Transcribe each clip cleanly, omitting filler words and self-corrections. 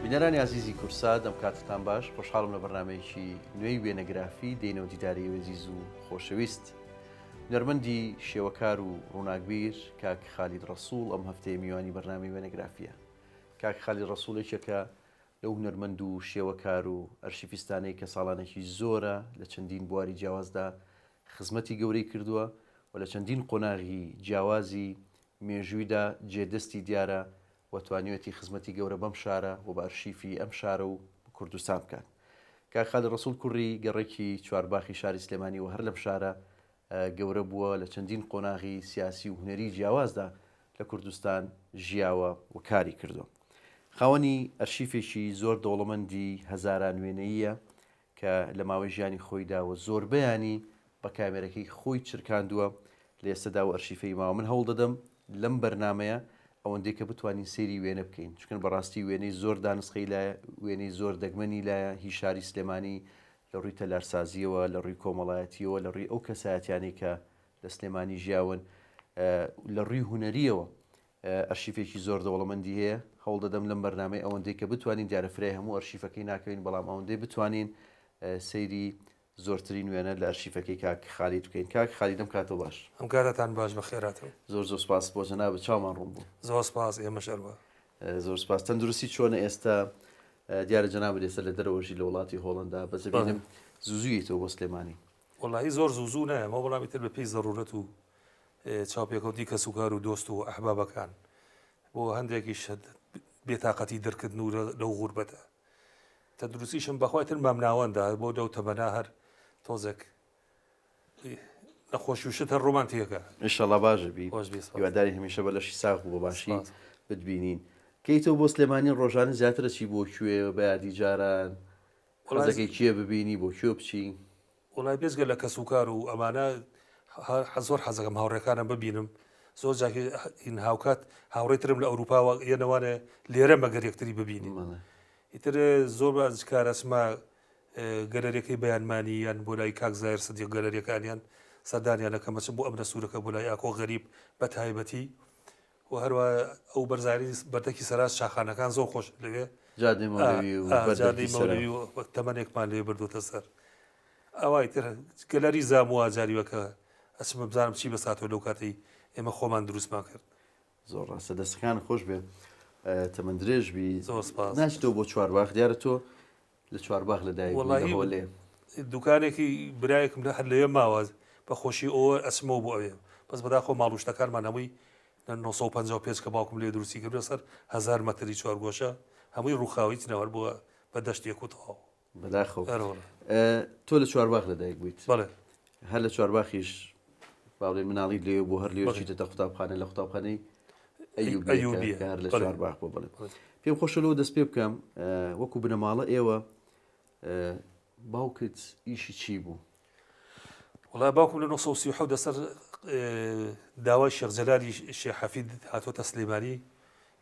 بینەرانی عزیزی کورسا دەم کاتتان باش خۆشحاڵم لە بەرنمەیەکی نوێی وێنەگرافی دێنەوە دیداری وێزیز و خۆشەویست نەرمەندی شێوەکار و ڕووناکبیر کاک خالید ڕەسوڵ ئەم هەفتەیە میوانی بەرنامەی وێنەگرافیە. کاک خالید ڕەسوڵێکێکە لەو نەرمەند و شێوەکار و ئەرشیفیستانەی کە ساڵانێکی زۆرە لە چەندین بواری جیاوازدا خزمەتی گەورەی کردووە و لە چەندین قۆناغی جیاوازی مێژوویدا جێدەستی دیارە و توانیوەتی خزمەتی گەورە بەم شارە و بە ئەرشیفی ئەم شارە و کوردستان بکات. کاک خالید ڕەسوڵ کوڕی گەڕێکی چوارباخی شاری سلێمانی و هەر لەم شارە گەورە بووە لە چەندین قۆناغی سیاسی و هونەری جیاوازدا لە کوردستان ژیاوە و کاری کردو. خاوەنی ئەرشیفێکی زۆر دەوڵەمەندی هەزاران وێنەیە کە لە ماوەی ژیانی خۆیدا و زۆربەیانی بە کامێرەکەی خۆی چرکاندووە لە ئێستادا و ئەرشیفەی ماوە. من هەوڵ دەدەم لەم بەرنمەیە ئەوەندەی کە بتوانین سێری وێنە بکەین، چکن بەڕاستی وێنەی زۆر دانسخەی لایە، وێنەی زۆر دەگمەنی لایە، هی شاری سلێمانی لە ڕووی تەلارسازیەوە، لە ڕووی کۆمەڵایەتیەوە، لە ڕووی ئەو کەسایەتیانی کە لە سلێمانی ژیاون، لە ڕووی هونەریەوە ئەرشیفێکی زۆر دەوڵەمەندی هەیە. هەوڵ دەدەم لەم بەرنامەی ئەوەندەی کە بتوانین دیارەفرای هەموو ئەرشیفەکەی ناکەین، بەڵام ئەوەندەی بتوانین سەیری زۆرترین وێنە لە ئەرشیفەکەی کاک خالید بکەین. کاک خالید دەم کاتەوە باش. ئەم کاتتان باش بە خێراتەوە. زۆر زۆر سپاس بۆ جەناب چاومان ڕوون بوو. زۆر سپاس. ئێمە شەروە زۆر سپاس. تەندروستی چۆنە ئێستا؟ دیارە جەناب ئێستا لە دەرەوەژی لە وڵاتی هۆڵندا بەس بینم زوزویەوە بۆ سلێمانی. وەڵاهی زۆر زوو نایە، مە بەڵامی تر بە پێی زەڕورەت و چاوپێکەوتی کەس و کار و دۆست و ئەحبابەکان بۆ هەندێکی شت بێتاقەتی دەرکردن و لەو غوربەتە. تەندروستیشم بەخوای تر مام ناوەندا بۆ دەو تەمەنا هەر تۆزێک نەخۆشی وشت هەر ڕۆمانتیەکە. ئینشەڵا باشە بی هیواداری هەمیشە بە لەشی ساغ بوو بە باشی بتبینین. کەیتەوە بۆ سلێمانی ڕۆژانە زیاترە چی بۆ کوێ بە یادی جاران حەزەکەی کێ ببینی بۆ کوێ بچی؟ وڵای بێزگە لە کەس و کار و ئەمانە زۆر حەزەکەم هاوڕێکانم ببینم. زۆر جاکی ئین هاوکات هاوڕێترم لە ئەوروپاوە یەنەوانە لێرە مەگەر یەکتری ببینی. ئیتر زۆر کارەسما گەلەرەکەی بەیانمانی یان بۆ لای کاک زایر سەدیق گەلەرەکانیان سەردانیان لەکەمەچ بۆ ئەم نەسوورەکە بۆ لای ئاکۆ غەریب بە تایبەتی و هەروە ئەو بەرزاری بەردەکی سەراز شاخانەکان زۆر خۆش لەوێ جادەی مەولەوی و تەمەنێکمان لێ بردوتە سەر. ئەوای تر گەلەری زامووە جاریوەکە ئەچمە بزانم چی بەساتەوە لەو کاتی ئێمە خۆمان دروستمان کرد. زۆر ڕاستە دەستەکان خۆش بێ تەمەند درێژ بی. زۆر سپاس. ناچیتەوە بۆ چوارباخ؟ دیارە تۆ لە چوارباخ لەدایک لێ دوکانێکی برایەکم لە هەر لەوێ ماوە بە خۆشی ئەوە ئەچمەوە بۆ ئەوێ بەس بەداخۆ ماڵوشتەکانمان هەمووی 955 کە باوکم لێ دروستی کردو سەر 1000 مەتری چوارگۆشە هەمووی ڕووخاوی چنەوەر بووە بە دەشتێک و تەواو. بەداخۆ تۆ لە چوارباخ لەدایک بوویت؟ بەڵێ. هەر لە چوارباخیش باڵێ مناڵی لێ بۆ هەر لێوەچیتە قوتابخانە لە قوتابخانەی ئەیوبی هەر لە چوارباخ بۆ. بڵێ پێم خۆشە لەوە دەست پێ بکەم وەکو بنەماڵە ئێوە باوکت ئیشی چی بوو؟ وڵای باوکم لە 1930 دەسەر داوای شێخ جەلالی شێخ حەفید هاتۆتە سلێمانی.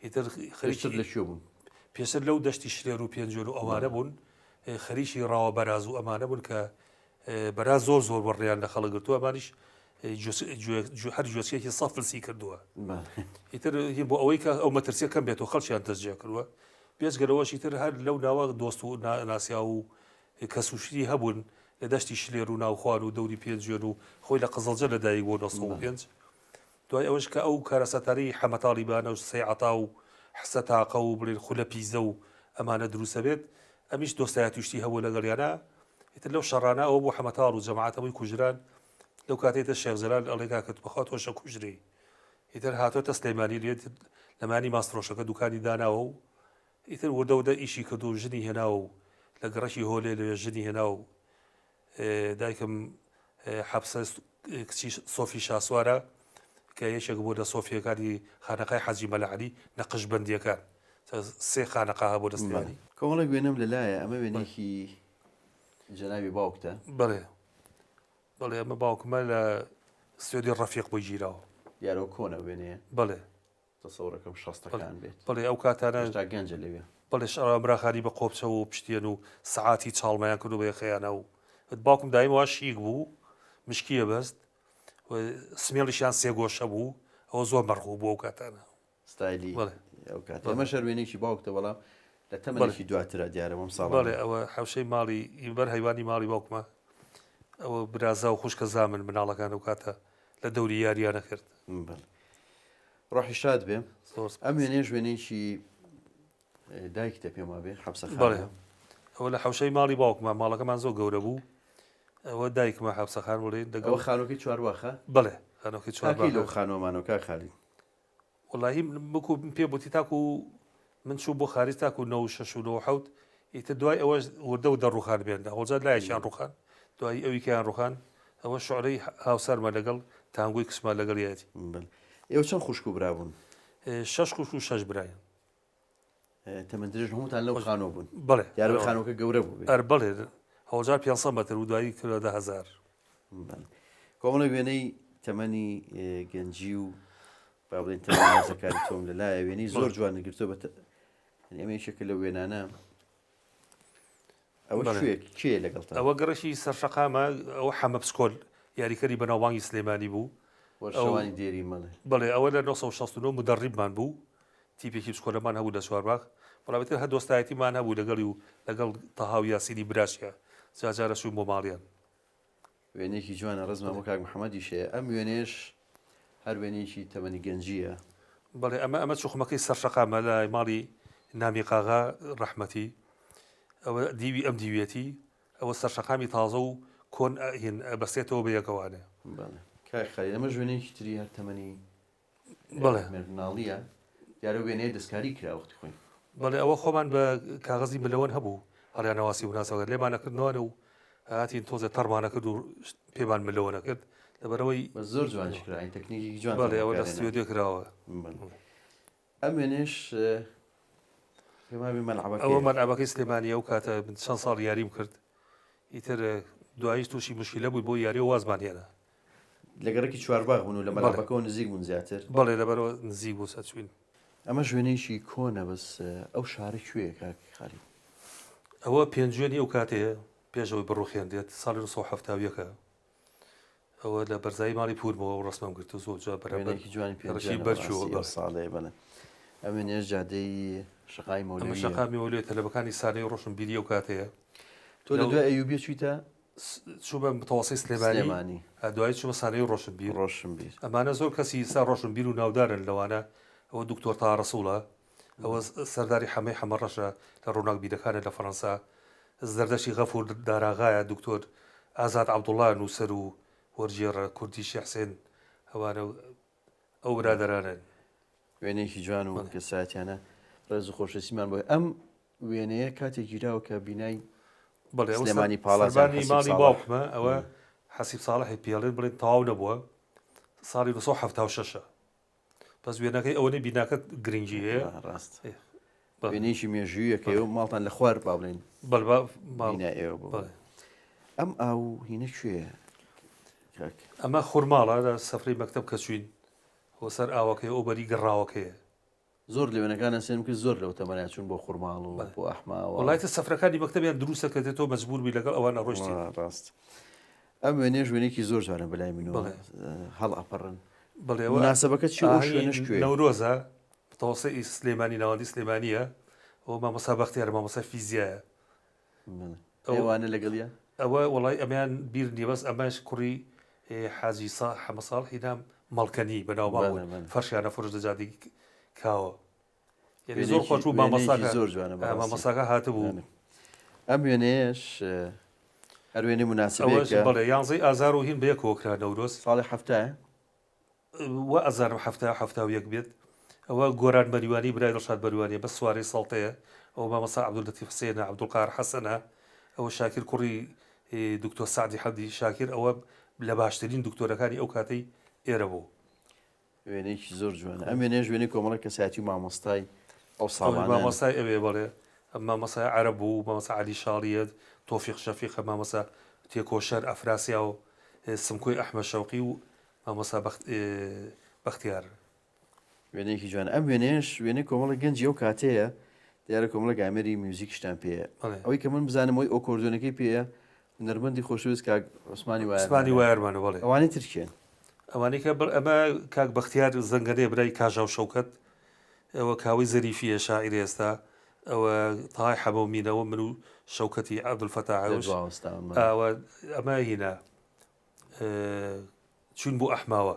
ئیتر خەریکتر لە کوێ بوون؟ پێشتر لەو دەشتی شرێر و پێنجۆر و ئەوانە بوون، خەریکی ڕاوە بەراز و ئەمانە بوون کە بەراز زۆر زۆر بەڕێیان لە خەڵک گرتووە. ئەمانیش هەر جوێسکێکی سەفلسی کردووە. ئیتر بۆ ئەوەی کە ئەو مەترسیە کەم بێتەوە خەڵکیان دەستجێ کردووە. بێزگەرەوەشی تر هەر لەو ناوە دۆست و ناسیا و کەسوشری هەبوون لە دەشتی شلێر و ناوخوان و دەوری پێنجێن و خۆی لە قزڵجە لەدایک بۆ 1905. دوای ئەوەش کە ئەو کارەسەتاری حەمەتاڵیبانە و سەیعەتا و حسە تاقە و بڵێن خولە پیزە و ئەمانە دروستە بێت، ئەمیش دۆستایەتیشتی هەبوو لەگەڵیانە. ئیتر لەو شەڕانە ئەوە بۆ حەمەتاڵ و جەماعەتەوەی کوژران لەو کاتێتە شێخ جەلال ئەڵێگا کە بەخوا تۆشە کوژری. ئیتر هاتۆتە سلێمانی لێت لەمانی ماسترۆشەکە دوکانی داناوە و ئیتر وردەودە ئیشی کردو و ژنی هێناوە و لە گەڕەکی هۆلێ لەوێ ژنی هێناوە و دایکم حەبسە کچی سۆفی شاسوارە کە یەکێک بۆ لە سۆفیەکانی خانەقای حەجی مەلەعەلی نەقشبەندیەکان سێ خانەقا هەبوو لە سلێمانی. کۆمەڵێک وێنەم لەلایە ئەمە وێنێکی جەنابی باوکتە؟ بەڵێ بەڵێ ئەمە باوکمە لە سوێدی ڕەفیق بۆی گیراوە. یارۆ کۆنە وێنەیە؟ بەڵێ تەسەوڕەکەم شەستەکان بێت. بەڵێ ئەو کاتانە تا گەنجە لەوێ. بەڵێ شەڕامراخانی بە قۆبچە و پشتێن و سەعاتی چاڵمەیان کردو بە خەیانە و باوکم دایمەوە شیک بوو، مشکیە بەست سمێڵیشیان سێگۆشە بوو، ئەوە زۆر مەرغوب بوو ئەو کاتانە ستایلی ئەو کات. ئەمە شەر وێنێکی باوکتە، بەڵام لە تەمەێکی دواترە دیارەوەم ساڵ بەڵێ ئەوە حوشەی ماڵی ئیبەر هەیوانی ماڵی باوکمە ئەوە برازا و خوشکە زامن مناڵەکان و کاتە لە دەوری یاریانە کرد ڕۆحی شاد بێ زۆر ئەم وێنێ ژوێنێکی دایکتە پێم وابێ حەبسە بەڵێ ئەوە لە حوشەی ماڵی باوکمە ماڵەکەمان زۆر گەورە بوو ئەوە دایکمە حەبسەخان وڵێن ئەوە دەگەڵ خانۆکەی چوارواخە بەڵێ خانۆکی چوار چاکی لەو خانۆمانەوە خالی وڵی بکو پێ بوتی تاکو من چوو بۆ خارج تاکو 9 ئیتە دوای ئەوە وردە و دەڕوخان بێندا هۆزار لایەکیان ڕوخان دوای ئەویکیان ڕوخان ئەوە شعرەی هاوسارمە لەگەڵ تانگوی کسمە لەگەڵ یاتی ئێوە چەند خوشک و برابوون 6 خوشک و 6 برایان تەمەندرێژ هەمووتان لەو خانۆ بوون بڵێ یارە خانۆکە گەورە بوو ئەر بڵێ هەوزار 500 مەتر و دوایی کردە 10,000 کۆمەڵە وێنەی تەمەنی گەنجی و با بڵێن تەمەنازەکاری تۆم لەلایە وێنەی زۆر جوان گرتۆ بە ئەمە یەکێکە لە وێنانە ئەوە کێ لەگەڵ ئەوە گەڕەشی سەرشەقامە ئەوە حەمە پسکۆل یاریکەری بەناوبانگی سلێمانی بوو وەرشەوانی دێری مەڵێ بڵێ ئەوە لە 1969 مدەڕیبمان بوو تیپێکی پسکۆلەمان هەبوو لە سوارباغ بەڵامەتر هە دۆستایەتیمان هەبوو لەگەڵی و لەگەڵ تەهاو یاسینی براشە جاجارە شووی بۆ ماڵیان وێنێکی جوانە ڕزمە بۆ کاک محەممەدی شەیە ئەم وێنێش هەر وێنێکی تەمەنی گەنجیە بەڵێ ئەمە چوخمەکەی سەرشەقامە لە ماڵی نامی قاغا ڕەحمەتی ئەوە دیوی ئەم دیوێتی ئەوە سەرشەقامی تازە و کۆن هین بەستێتەوە بە یەکەوانێ کاخی ئەمە ژوێنێکی تری هەر تەمەنی بڵێ مێرناڵیە دیارە وێنەیە دەستکاری کراوەختی خۆی بەڵێ ئەوە خۆمان بە کاغەزی ملەوەن هەبوو هەڵیانەواسی و ناسەوە لێمانەکردنەوە و هاتین تۆزە تەرمانە کرد و پێمان ملەوەنە کرد لەبەرەوەی بە زۆر جوانشکراین تەکنیکی جوان بەڵێ ئەوە دەستی دێکراوە ئەم وێنێش ئەوە مەلعەبەکەی سلێمانیە و کاتە چەند ساڵ یاریم کرد ئیتر دواییش تووشی مشکلە بووی بۆ یاری و وازمانیانە لەگەڕێکی چوارباغ بوون و لە مەلعەبەکەەوە نزیک بوون زیاتر بەڵێ لەبەرەوە نزیک بوو سەچوین ئەمە ژوێنێکی کۆنە بەس ئەو شارە کوێ کاکی خالی ئەوە پێنجێنی ئەو کاتەیە پێشەوەی بڕوخێن دێت ساڵی 1970ەکە ئەوە لە بەرزایی ماڵی پورمەوە و ڕسمم گرت و زۆر جا بەرەبێکی جوانی پێشی بەرچوو ساڵێ بڵێ ئەمە نێژ جادەی شقای مەولوی شقامی مەولوی تەلەبەکانی سانەی ڕۆشن بیری ئەو کاتەیە تۆ لە دوای ئەیوبیە چوویتە چوومە متەوەسەی سلێمانی دوای چوومە سانەی ڕۆشنبیر ئەمانە زۆر کەسی سا ڕۆشنبیر و ناودارن لەوانە ئەوە دکتۆر تا ڕسوڵە ئەوە سەرداری حەمەی حەمەڕەشە لە ڕۆناک بیرەکانە لە فەڕەنسا زەردەشی غەفور داراغایە دکتۆر ئازاد عەبدوڵڵا نووسەر و وەرجێڕە کوردی شێخ حوسێن ئەوانە ئەو برادەرانن وێنێکی جوان و کە ساتیانە ڕێز و خۆشەویستیمان بۆ ئەم وێنەیە کاتێک گیراوە کە بینای سلێمانی پاڵازانی ماڵی باوکمە ئەوە حەسیب ساڵحی پێڵێن بڵێن تەواو نەبووە ساڵی 1976 بەس وێنەکەی ئەوەی بیناکە گرنگی هەیە ڕاست وێنێکی مێژوویەکەی و ماڵتان لە خوار با بڵێن ئێوە بڵێ ئەم ئاو هینە کوێیە ئەمە خورماڵە لە سەفرەی مەکتەب کە چوین بۆ سەر ئاوەکەی ئەو بەری گەڕاوەکەیە زۆر لەوێنەکانە سێن کرد زۆر لەو تەمەنیان چوون بۆ خورماڵ و بۆ ئەحماوە وڵایتە سەفرەکانی مەکتەبیان دروستە کە دێتەوە مەجبور بی لەگەڵ ئەوان ڕۆشتی ڕاست ئەم وێنێ ژوێنێکی زۆر جوانە بەلای منەوە هەڵ ئەپەڕن بڵێەوە مناسبەکە چی شوێنش کوێ نەورۆزە تەوەسەی سلێمانی ناوەندی سلێمانیە ئەوە مامۆستا بەختیار مامۆستا فیزیایە ئەوانە لەگەڵیە ئەوە وڵای ئەمیان بیر نیە بەس ئەمەش کوڕی حاجی حەمە ساڵ هینام مەڵکەنی بەناوباو فەرشیانە فرۆش دەجادی کاوە زۆر خۆش بوو مامۆستاکە زۆر جوانە مامۆستاکە هاتبوو ئەم وێنەیەش هەر وێنەی مناسبەیە بەڵێ یانزەی ئازار و هین بە یەکەوەکرا نەورۆز ساڵی هەفتایە وە ئەزار و هەفتا و یەک بێت ئەوە گۆران بەریوانی برای دڵشاد بەریوانیە بە سوارەی ساڵتەیە ئەوە مامۆستا عەبدولەتیف حوسێنە عەبدولقاهر حەسەنە ئەوە شاکر کوڕی دکتۆر سعدی حەمدی شاکر ئەوە لە باشترین دکتۆرەکانی ئەو کاتەی ئێرە بوو وێنێکی زۆر جوانە ئەم وێنێ ژوێنی کۆمەڵە کەساتی مامۆستای ئەو ساڵانە مامۆستای ئەوێ بەڵێ ئەم مامۆستای عەرەب بوو مامۆستا عەلی شاڵیەت تۆفیق شەفیقە مامۆستا تێکۆشەر ئەفراسیا و سمکۆی ئەحمەد شەوقی و مامۆستا بەختیار وێنێکی جوان ئەم وێنێش وێنەی کۆمەڵە گەنجی ئەو کاتەیە دیارە کۆمەڵە گامێری میوزیکشتان پێەیە ئەوەی کە من بزانم ئەوی ئۆکۆردۆنەکەی پێەیە نەرمەندی خۆشەویست کاک عوسمانی وایەرمانە بڵێ ئەوانەی ترکێن ئەوانەی کە ئەمە کاک بەختیار زەنگەرێ برای کاژاو شەوکەت ئەوە کاوی زەریفیە شاعیری ئێستا ئەوە تاهای حەبەومینەوە من و شەوکەتی عەبدولفەتاح عەوش ئەمە هینە چوون بۆ ئەحماوە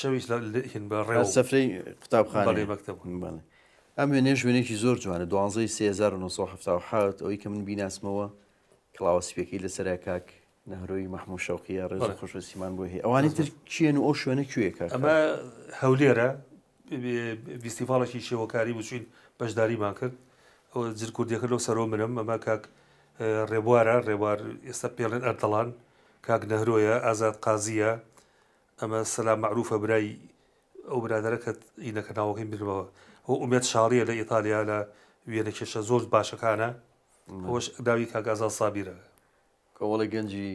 شەویش هین بە ڕێوە سەفرەی قوتابخانەی مەکتەب ئەم وێنێ ژوێنێکی زۆر جوانە 12/1970 ئەوەی کە من بیناسمەوە کڵاوە سپێکی لەسەر کاک نەهرۆی مەحموود شەوقیە ڕێز و خۆشەویستیمان بۆ هەیە ئەوانەی تر چیان و ئەو شوێنە کوێ کاک ئەمە هەولێرە فیستیڤاڵێکی شێوەکاری بچوین بەشداریمان کرد ئەو جرکوردیەکە لەو سەرۆ منم ئەمە کاک ڕێبوارە ڕێبوار ئێستا پێڵێن ئەردەڵان کاک نەهرۆیە ئازاد قازیە ئەمە سەلام مەعروفە برای ئەو برادەرەکەت ئینەکە ناوەکەی بنەوە ئەو ئومێد شاڕیە لە ئیتالیا لە وێنە کێشە زۆر باشەکانە ئەوەش داوی کاک ئازاد سابیرە کۆوەڵی گەنجی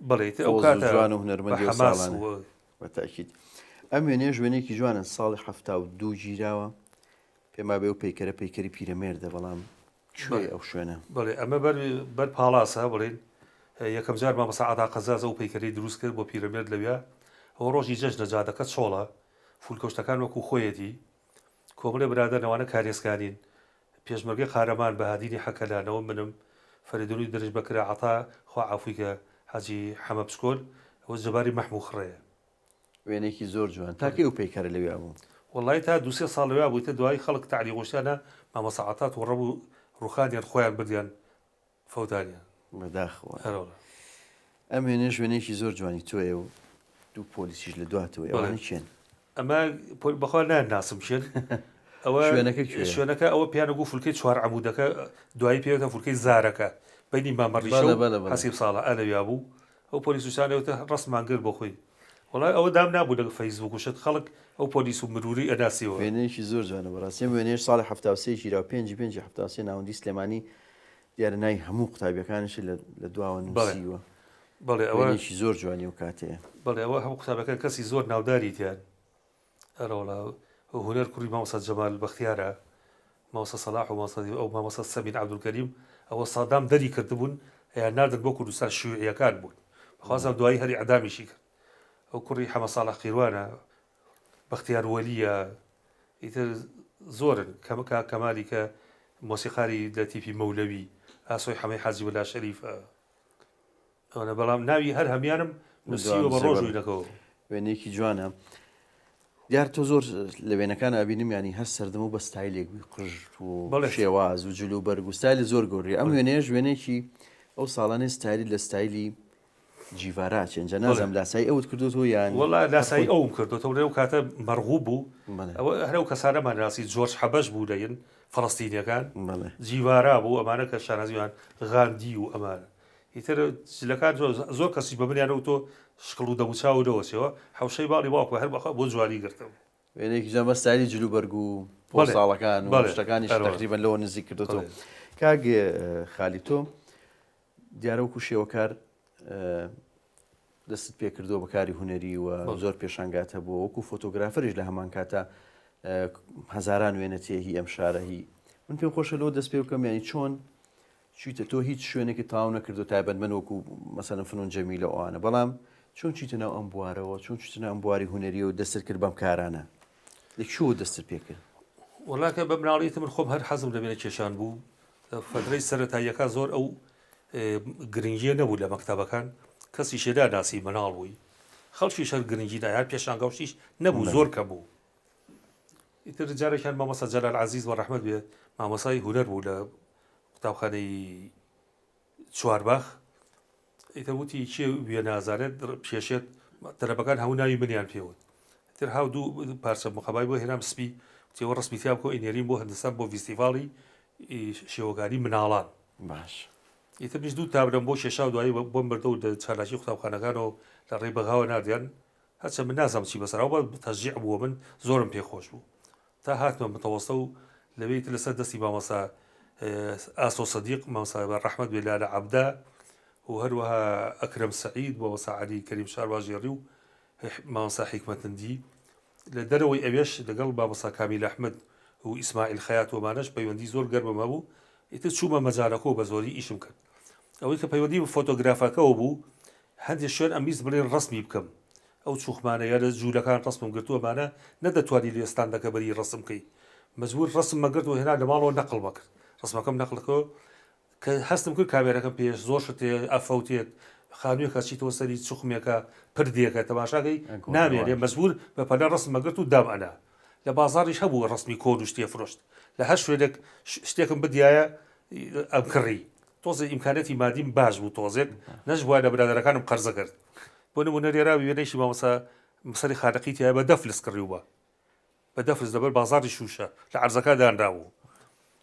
بەڵێ ئەو کاتە جوان و هونەرمەندی و ساڵانە بەتاکید ئەم وێنێ ژوێنێکی جوانن ساڵی 1970 گیراوە پێما بێ و پەیکەرە پەیکەری پیرەمێردە بەڵام کوێ ئەو شوێنە بڵێ ئەمە بەر پاڵاسە بڵێن یەکەم جار مامەسا عەدا قەزاز ئەو پەیکەری دروست کرد بۆ پیرەمێرد لەوێ ئەو ڕۆژی جەژنە جادەکە چۆڵە فولکەشتەکان وەکو خۆیەتی کۆمەڵێ برادەرنەوانە کارێسکانین پێشمەرگەی قارەمان بەهادینی حەکەلانەوە منم فەریدونی دەرج بەکرا عەتا خوا عەفویکە حاجی حەمە پشکۆل ئەوە جەباری مەحموود خڕەیە وێنێکی زۆر جوان تاکەی و پەیکەرە لەوێ بوو وڵی تا دوسێ ساڵ لەوێ بوویتە دوای خەڵک تعلی خۆشیانە مامەسا عەتات و ڕەبوو ڕوخانیان خۆیان بردیان فەوتانیان بەداخەوە هەرەوە ئەم وێنێ ژوێنێکی زۆر جوانی تۆیە و دوو پۆلیسیش لە دواتەوە ئەوانە چێن ئەمە بەخوا ناسم چێن ئەوە شوێنەکە ئەوە پیانەگو فولکەی چوار عەمودەکە دوایی پێوەتە فولکەی زارەکە بینی مامەڕیشە حەسیب ساڵە ئەلەویا بوو ئەو پۆلیسوسانەوەتە ڕستمان کرد بۆ خۆی وڵای ئەوە دام نابوو لەگە فەیسبوک وشت خەڵک ئەو پۆلیس و مروری ئەناسیەوە وێنەیەکی زۆر جوانە بەڕاستی وێنێش ساڵی 1970 ژیرا 5/5/1970 ناوەندی سلێمانی دیارە نای هەموو قوتابیەکانشی لە دواوە نووسیوە بەڵێ ئەوەشی زۆر جوانی و کاتەیە بەڵێ ئەوە هەموو قوتابەکان کەسی زۆر ناوداری تیان ئەرەوڵا هونەر کوڕی مامۆستا جەمال بەختیارە مامۆستا سەلاح و ئەو مامۆستا سەمین عەبدولکەریم ئەوە سادام دەری کردبوون یان ناردن بۆ کوردستان شیوعیەکان بوون بەخوازم دوایی هەری عەدامیشی کرد ئەو کوڕی حەمە ساڵح قیروانە بەختیار وەلیە ئیتر زۆرن کەمالی کە مۆسیقاری لە تیپی مەولەوی ئاسۆی حەمەی حاجی وەلا شەریفە ئەوە بەڵام ناوی هەر هەمیانم نووسیوە بە ڕۆژووی نەکەەوە وێنێکی جوانە دیار تۆ زۆر لە وێنەکان ئابینم ینی هەر سەردەم و بە ستایلێک قژ و شێواز و جلو بەرگ و ستایلی زۆر گۆڕی ئەم وێنەیە وێنێکی ئەو ساڵانەی ستایلی لە ستایلی جیڤارا چێنجە نازەم لاسایی ئەوت کردوەوە یان وەڵا لاسایی ئەوم کردوەوە لەو کاتە مەرغوب بوو ئەوە هەرو کەسانەمان راسی جۆرج حەبەش بوو لەین فەڵەستینیەکان جیڤارا بوو ئەمانە کە شانازیوان غاندی و ئەمانە ئیتر جلەکان زۆر کەسی بە منیانەوە تۆ شکڵ و دەموچاو دەوەسەوە حوشەی باڵی باوکە هەر بەخوا بۆ جوانی گرتەوە وێنێکی جەمە ستایلی جلو بەرگ و پۆساڵەکان و شتەکانیش تقریبا لەوە نزیک کردوەوە کاک خالی تۆ دیارەوەکو شێوەکار دەست پێ کردو بەکاری هونەری و زۆر پێشانگات هەبووە وەکو فۆتۆگرافەرش لە هەمان کاتە هەزاران وێنەتێهی ئەم شارەهی من پێم خۆشە لەوە دەست پێ بکەم ینی چۆن چیتە تۆ هیچ شوێنێکی تاو نەکردو تایبەتمەند وەکو مەسەلەن فنون جەمیلە ئەوانە بەڵام چۆن چیتە ناو ئەم بوارەوە چۆن چیتە ناو ئەم بواری هونەری و دەستت کرد بەم کارانە لەکوێ دەستت پێ کرد وەڵاکە بە مناڵیتە من خۆم هەر حەزم لە وێنە کێشان بوو فەدرەی سەرەتاییەکە زۆر ئەو گرنگیە نەبوو لە مەکتەبەکان کەسی شێدا ناسی مەناڵ بووی خەڵکی شەر گرنگی دایان پێشانگەوشیش نەبوو زۆر کە بوو ئیتر جارێکیان مامۆستا جەلال عەزیز بە ڕەحمەت بێ مامۆسای هونەر بوو لە قوتابخانەی چوارباخ ئیتر وتی چێ وێ نازانێت پێشێت تەرەبەکان هەوناوی منیان پێوت تر هاو دوو پارچە مخەبای بۆ هێنام سپی تێوە ڕسمی تیا بکۆ ئینێریم بۆ هەندستان بۆ فیستیڤاڵی شێوەکاری مناڵان باش ئیتر نیش دوو تابرم بۆ شێشا و دوایی بۆم بردە و چالاکی قوتابخانەکانەوە لە ڕێی بەغاوە نردیان هەرچە من نازانم چی بەسەراوە بە تەشجیع بووە من زۆرم پێخۆش بوو تا هاتمە متەوەسە و لەوێت لەسەر دەستی مامۆستا ئاسۆ سەدیق مامۆستا ڕەحمەت بێ لالە عەبدا و هەروەها ئەکرەم سەعید بۆ مامۆستا عەلی کەریم شارواژێڕی و مامۆستا حیکمەتندی لە دەرەوەی ئەوێش لەگەڵ مامۆستا کامیل ئەحمەد و ئیسماعیل خەیات ومانەش پەیوەندی زۆر گەرمەمە بوو ئیتر چوومە مەجارەکەەوە بە زۆری ئیشم کرد ئەوەی کە پەیوەندی بە فۆتۆگرافەکەەوە بوو هەندێک شوێن ئەمیز بڵێن ڕسمی بکەم ئەو چوخمانەیە لە جوولەکان ڕسمم گرتووەمانە نەدەتوانی لێستان دەکە بەری ڕسم بکەی مەجبور ڕسم مەگرت و هێنا لە ماڵەوە نەقڵ بکرد ڕسمەکەم نەقڵەکە کە هەستم کرد کامێرەکەم پێش زۆر شتێ ئەفەوتێت خانوویەکە چیتەوە سەری چوخمێکە پردێکە تەماشاکەی نامێنێ مەجبور بە پەنە ڕسم مەگرت و دامەنا لە بازاڕیش هەبوو ڕسمی کۆن و شتێ فرۆشت لە هەر شوێنێک شتێکم بدایە ئەم کڕی تۆزە ئیمکانەتی مادیم باش بوو تۆزێک نەش وایە لە برادەرەکانم قەرزە کرد بۆ نمونە لێرا وێنەیشی مامۆستا مەسەری خانەقی تایە بە دەفلس کڕی بە بە دەفلس دەبەر بازاڕی شوشە لە عەرزەکە دانراوە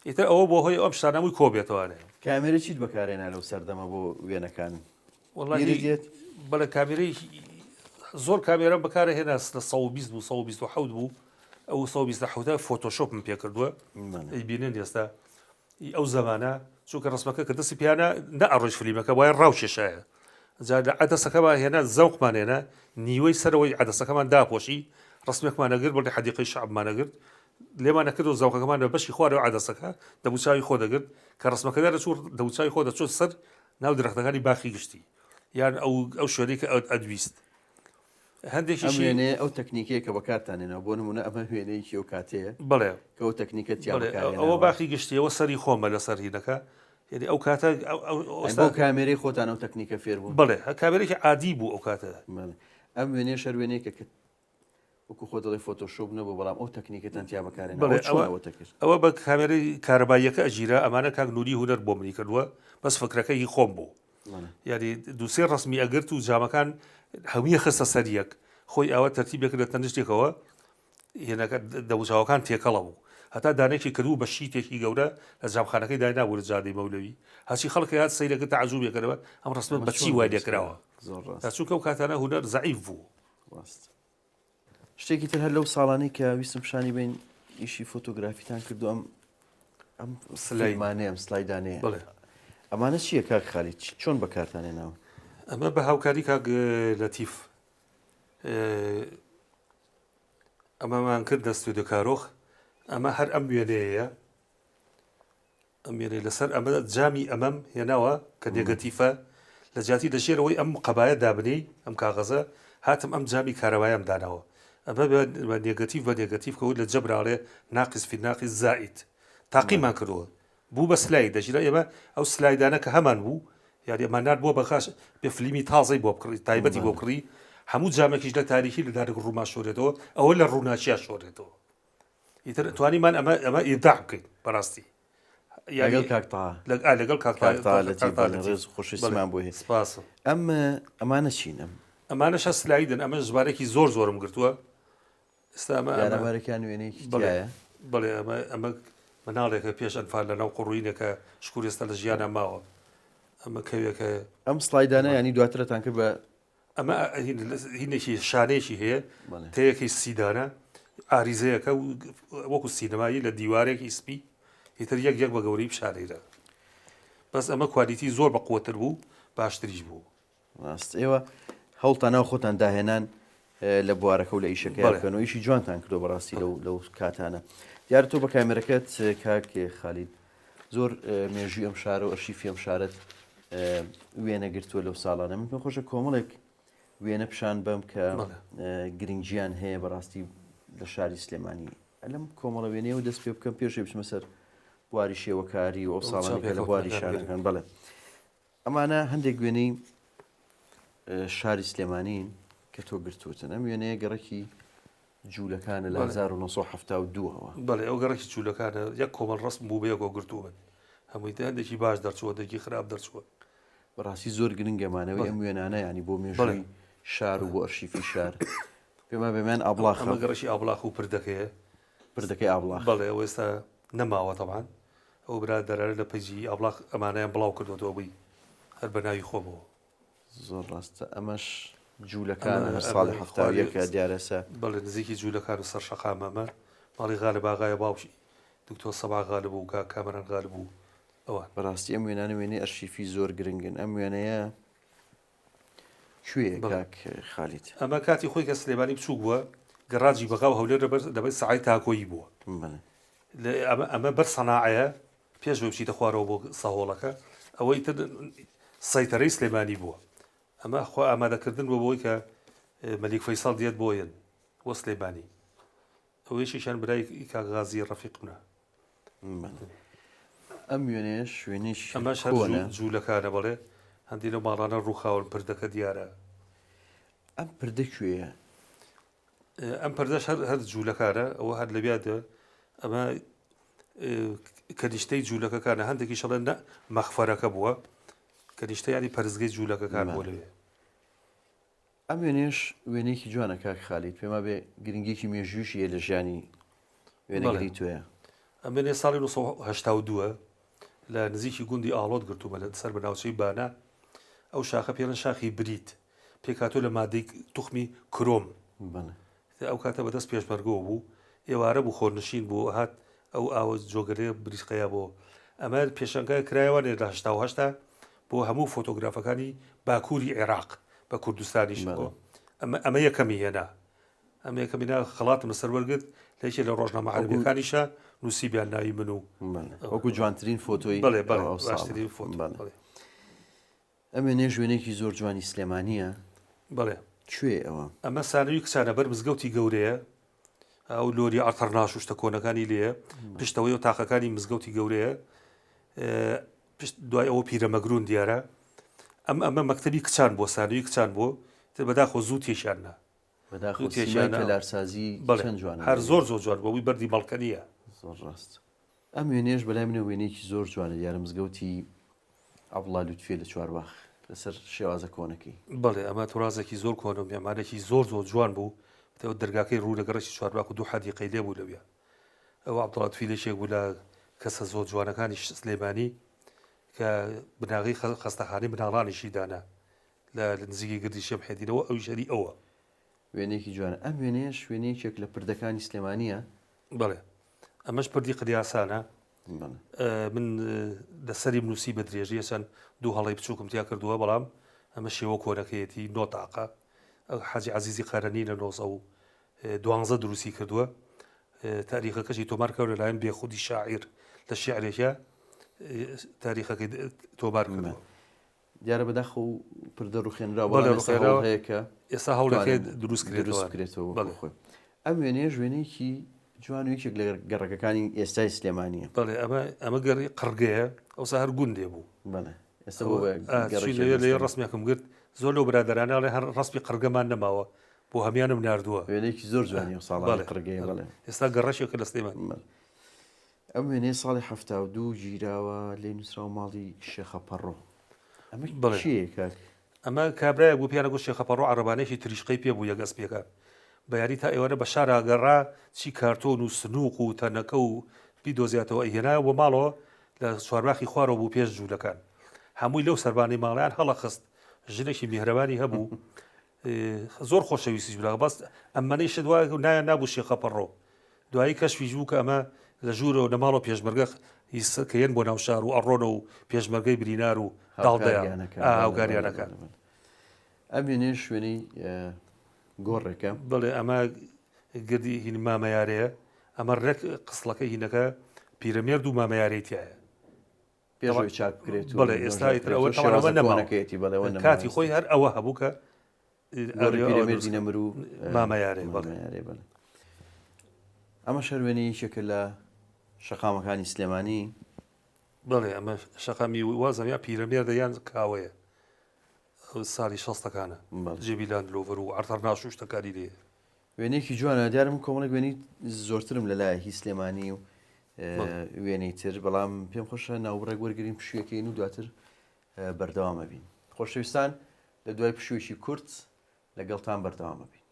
ئیتر ئەوە بۆ هۆی ئەم شتانەمووی کۆبێتەوەوانێ کامێرە چیت بەکارێنا لەو سەردەمە بۆ وێنەکان وڵی بەڵە کامێرەی زۆر کامێرە بەکارە هێنا لە 120 بوو 127 بوو ئەو 127 فۆتۆشۆپم پێ کردووە ئەیبینن ئێستا ئەو زەمانە چونکە ڕسمەکە کە دەستی پیانە نە ئەڕۆژ فلیمەکە وایە ڕاوچێشایە جا لە عەدەسەکەمان هێنا زەوقمانێنە نیوەی سەرەوەی عەدەسەکەمان داپۆشی ڕسمێکمانەگرت بڵێ حەدیقەی شەعبمانەگرت لێمانە کرد و زەوقەکەمان لە بەشی خوارەوە عەدەسەکە دەبوچاوی خۆ دەگرت کە ڕسمەکەدا دەچوو دەوچاوی خۆ دەچۆت سەر ناو درەختەکانی باخی گشتی یان ئەو شوێنەی کە ئەدویست هەندێکی وێنێ ئەو تەکنیکەیە کە بەکارتانێنەوە بۆ نمونە ئەمە وێنەیەکی ئەو کاتەیە بڵێ کە ئەو تەکنیکە ئەوە باخی گشتیەوە سەری خۆمە لە سەرهینەکە یعنی ئەو کاتە ئەو کامێرەی خۆتان ئەو تەکنیکە فێر بوو بڵێ کامێرێکی عادی بوو ئەو کاتە ئەم وێنێ شەر وێنەیەکە کە وەکو خۆ دەڵێ فۆتۆشۆپ نەبوو بەڵام ئەو تەکنیکەتان تیا بەکارێن ئەوە بە کامێرەی کارەباییەکە ئەژیرە ئەمانە کاک نوری هونەر بۆ منی کردووە بەس فکرەکەی خۆم بوو یعنی دووسێ ڕسمی ئەگرت و جامەکان هەموویە خستە سەریەک خۆی ئەوە تەرتیبێک لە تەنیشتێکەوە هێنەکە دەوچاوەکان تێکەڵە بوو هەتا دانێکی کردو بە شیتێکی گەورە لە جامخانەکەی داینابوو لە جادەی مەولەوی هەچی خەڵکی هات سەیرەکە تەعجوبێکەوە ئەم ڕسمە بەچی وای لێکراوە چونکە ئەو کاتانە هونەر زەعیف بوو شتێکی تر هەر لەو ساڵانەی کە ویستم شانی بین ئیشی فۆتۆگرافیتان کردو ئەم سلەیمانەیە ئەم سلایدانەیە ئەمانە چییە کاک خالیت چۆن بەکارتانێناوە ئەمە بە هاوکاری کاک لەتیف ئەمەمان کرد دەستودە کارۆخ ئەمە هەر ئەم وێنەیە ئەم وێنەی لەسەر ئەمە جامی ئەمەم هێناوە کە نێگەتیفە لە جاتی دەژێرەوەی ئەم قەبایە دابنی ئەم کاغەزە هاتم ئەم جامی کارەوایەم داناوە ئەمە بە نێگەتیف بە نێگەتیف کەوت لە جەبراڵێ ناقص فی ناقص زائد تاقیمان کردووە بوو بە سلای دەژیرە ئێمە ئەو سلایدانە کە هەمان بوو یاری ئەمانات بووە بەخاش بە فلیمی تازەی بۆ بکڕی تایبەتی بۆ کڕی هەموو جامێکیش لە تاریخی لە دارێک ڕووما شۆرێتەوە ئەوە لە ڕووناچیا شۆرێتەوە ئیتر توانیمان ئەمە ئیداع بکەین بەڕاستی لەگەڵ کاکتا لەگەڵ کاکتا خۆشویستمان بۆ سپاس ئەمانە چینم ئەمانەش سلایدن ئەمە ژمارەی زۆر زۆرم گرتووە ئێستا ئەمەەرەکان وێنەیەکی بڵێ ئەمە مناڵێکە پێش ئەنفال لە ناو قڕوینێکە شکور ئێستا لە ژیانە ماوە ئەمە کەوێکە ئەم سلایدانە ینی دواترەتان کرد بە ئەمە هینێکی شانێکی هەیە تەیەکی سیدانە ئاریزەیەەکە وەکو سینەمایی لە دیوارێکی سپی هیتر یەک بە گەوری پیشانەیرە بەس ئەمە کوالیتی زۆر بە قوتر بوو باشتریش بوو ڕاست ئێوە هەوڵتانەوە خۆتان داهێنان لە بوارەکە و لە ئیشەکەکەن و ئیشی جوانتان کردو بەڕاستی لەو کاتانە دیارە تۆ بە کامێرەکەت کاکێ خالید زۆر مێژوی ئەم شارە و ئەرشیفی ئەم شارەت وێنە گرتووە لەو ساڵانە من پێم خۆشە کۆمەڵێک وێنە پیشان بەم کە گرنگجیان هەیە بەڕاستی لە شاری سلێمانی ئەلم کۆمەڵە وێنەیە و دەست پێ بکەم پێشێ بچمە سەر بواری شێوەکاری و ئەو ساڵانی کە لە بواری شارەکان بڵێ ئەمانە هەندێک وێنەی شاری سلێمانین کە تۆ گرتوتن ئەم وێنەیە گەڕێکی جوولەکانە لە 1970ەوە بەڵێ ئەو گەڕێکی جوولەکانە یەک کۆمەڵ ڕسم بوو بەیەکۆ گرتووە هەمووی هەندێکی باش دەرچووە دەکی خراپ دەرچووە بەڕاستی زۆر گرنگەمانەوەی ئەم وێنانە ینی بۆ مێژووی شار و بۆ ئەرشیفی شار پێما بێمان ئابلاخ گەڕەشی ئابلاخ و پردەکەیە پردەکەی ئابلاخ بەڵێ ئەو ئێستا نەماوە تەمان ئەو برا دەرارە لە پەیجی ئابلاخ ئەمانەیان بڵاو کردوەوە بووی هەر بە ناوی خۆمەوە زۆر ڕاستە ئەمەش جوولەکانە هەر ساڵی هەفتاویەکە دیارەسە بەڵێ نزیکی جوولەکان و سەر شەقامەمە ماڵی غالب ئاغایە باوشی دکتۆر سەبا غالب بوو کاک کامەران غالب بوو ئەوە بەڕاستی ئەم وێنانە وێنەی ئەرشیفی زۆر گرنگن ئەم وێنەیە کوێ کاک خالید ئەمە کاتی خۆی کە سلێمانی بچوو بووە گەڕاجی بەغاو هەولێر دەبێت سەعای تاکۆیی بووە ئەمە بەر سەناعەیە پێش بچیتە خوارەوە بۆ ساهۆڵەکە ئەوەی تر سەیتەرەی سلێمانی بووە ئەمە خۆ ئامادەکردن بۆ بۆی کە مەلیک فەیساڵ دێت بۆیەن وە سلێمانی ئەوەیشیشان برای کاغازی ڕەفیق منە. ئەم وێنەیە شوێنیش ئەمەش هەر جوولەکانە بەڵێ هەندی لە ماڵانە ڕووخاون پردەکە دیارە. ئەم پردە کوێیە؟ ئەم پردەش هەر جوولەکانە ئەوە هەر لە بیادە ئەمە کەنیشتەی جوولەکەکانە هەندێکی شەڵێن مەخفەرەکە بووە کەنیشتە ینی پەرزگەی جوولەکەکان بۆ لەوێ. ئەم وێنێش وێنێکی جوانە کاک خالیت پێما بێ گرنگێکی مێژووشیە لە ژیانی وێنەگەری توێە. ئەم وێنێ ساڵی 1970 لە نزیکی گوندی ئاڵۆت گرتومە لە سەر بەناوچەی بانە. ئەو شاخە پێڵەن شاخی بریت پێکاتۆ لە مادەی توخمی کرۆم. ئەو کاتە بەدەست پێشمەرگەوە بوو ئێوارە بوو خۆرنشین بوو هات ئەو ئاوە جۆگەرەیە بریسقەیە بۆ ئەمە پێشەنگای کرایەوەێ لە 1970 بۆ هەموو فۆتۆگرافەکانی باکووری عێراق بە کوردستانیش ئەمە یەکەمی هێنا ئەمە یەکەمینا خەڵاتمە سەروەرگرت لەیکێ لە ڕۆژنامە عەرەبیەکانیشە نووسیبیان ناوی من و وەکو جوانترین فۆتۆی باشترین فۆتۆ. ئەمە نێ ژوێنێکی زۆر جوانی سلێمانیە. بەڵێ کوێ ئەوە؟ ئەمە سانەوی کچانە بەر مزگەوتی گەورەیە ئەو لۆری ئاتەرناش و شتە کۆنەکانی لێە پشتەوەی و تاقەکانی مزگەوتی گەورەیە دوای ئەوە پیرەمەگرون دیارە. ئەمە مەکتەبی کچان بۆ سانەوی کچان بۆ بەداخۆ زوو تێشاننا لارسازی جوان هەر زۆر جوان بۆ وی بەردی بەڵکەنیە. زۆر ڕاست. ئەم وێنێش بەلای منە وێنێکی زۆر جوانە دیارە مزگەوتی عەبدوڵڵا لوتفێ لە چوارباخ لەسەر شێوازە کۆنەکەی. بەڵێ ئەمە تۆڕازێکی زۆر کۆنە و میێمانێکی زۆر جوان بوو دەرگاکەی ڕوو لەگەڕێکی چوارباخ و 2 حەدیقەی لێ بوو لەوێ. ئەوە عەبدوڵڵا لوتفی لەشێک بوو لە کەسە زۆر جوانەکانی سلێمانی کە بناغی خەستەخانەی مناڵانیشی دانا لە نزیکی گردی شێم حێدینەوە ئەو ژەری ئەوە وێنێکی جوانە. ئەم وێنەیە شوێنێکێک لە پردەکانی سلێمانیە. بڵێ ئەمەش پردی قدیاسانە. من لەسەری نووسی بە درێژی چەند 2 هەڵی بچووکم تیا کردووە بەڵام ئەمە شێوە کۆنەکەیەتی نۆتاقە حەجی عەزیزی قەرەنی لە 1912 دروستی کردووە. تاریخەکەشی تۆمار کەوت لەلایەن بێخودی شاعیر لە شیعرێکە تاریخەکەی تۆمار کردووە. دیارە بەداخە و پردە ڕوخێنراوە هەیەکە ئێستا هەوڵەکەی دروست کرێتەوە. ئەم وێنەیە ژوێنێکی جوانویەکێک لە گەڕەکەەکانی ئێستای سلێمانیە. بەڵێ ئەمە گەڕی قڕگەیە ئەوسا هەر گوندێ بوو. ئێستا لێ ڕستمیاکەم گرت زۆر لەو برادرانە لێ هەر ڕستمی قڕگەمان نەماوە بۆ هەمیانم ناردووە. وێنێکی زۆر جوانی و ساڵی قڕگەیە. ئێستا گەڕەشێکە لە سلێمان. ئەم وێنەیە ساڵی 1972 گیراوە لێ نووسراوە ماڵی شێخە پەڕۆ. ئەمە کابرایە بوو پیانە گوت شێخە پەڕۆ عەرەبانێکی تریشقەی پێ بوو یەگەس پێکە بە یاری تا ئێوەرە بە شاراگەڕا چی کارتۆن و سنووق و تەنەکە و بیدۆزیاتەوە هێنایە بۆ ماڵەوە لە چوارباخی خوارەوە بوو پێش جوولەکان هەمووی لەو سەربانی ماڵیان هەڵەخست ژنێکی میهرەبانی هەبوو زۆر خۆشەویستی جوولەکە بەس ئەمەەی شدوای نایە نابوو شێخە پەڕۆ دوایی کەشفی ژوو کە ئەمە لە ژوورەوە لە ماڵەوە پێشمەرگە کەیەن بۆ ناو شار و ئەڕۆنە و پێشمەرگەی برینار و هاوکاریانەکە. ئەم وێنێ شوێنەی گۆڕێکە. بڵێ ئەمە گردی هین مامەیارەیە ئەمە ڕێک قسڵەکەی هینەکە پیرەمێرد و مامەیارێتیایە پێشەوەی چاک بکرێت. بڵێ ئێستا ئەوە نەماەکەیەتی بەڵێ کاتی خۆی هەر ئەوە هەبوو کە پیرەمێردی نەمر و مامەیارێ. بڵێ ئەمە شەروێنی شەکە لە شەقامەکانی سلێمانی. بڵێ ئەمە شەقامی وازم یا پیرەمێردە یان کاوەیە ساڵی 60ەکانە جێبیلاند لۆڤەر و ئەرتەرناش و شتەکانی لێ وێنێکی جوانە. دیارم کۆمەڵێک وێنی زۆرترم لە لای هی سلێمانی و وێنەی تر بەڵام پێم خۆشە ناوبڕێک وەرگرین پشوویەکەین و دواتر بەردەوامە بین. خۆشەویستان لە دوای پشوویەکی کورت لەگەڵتان بەردەوامە بین.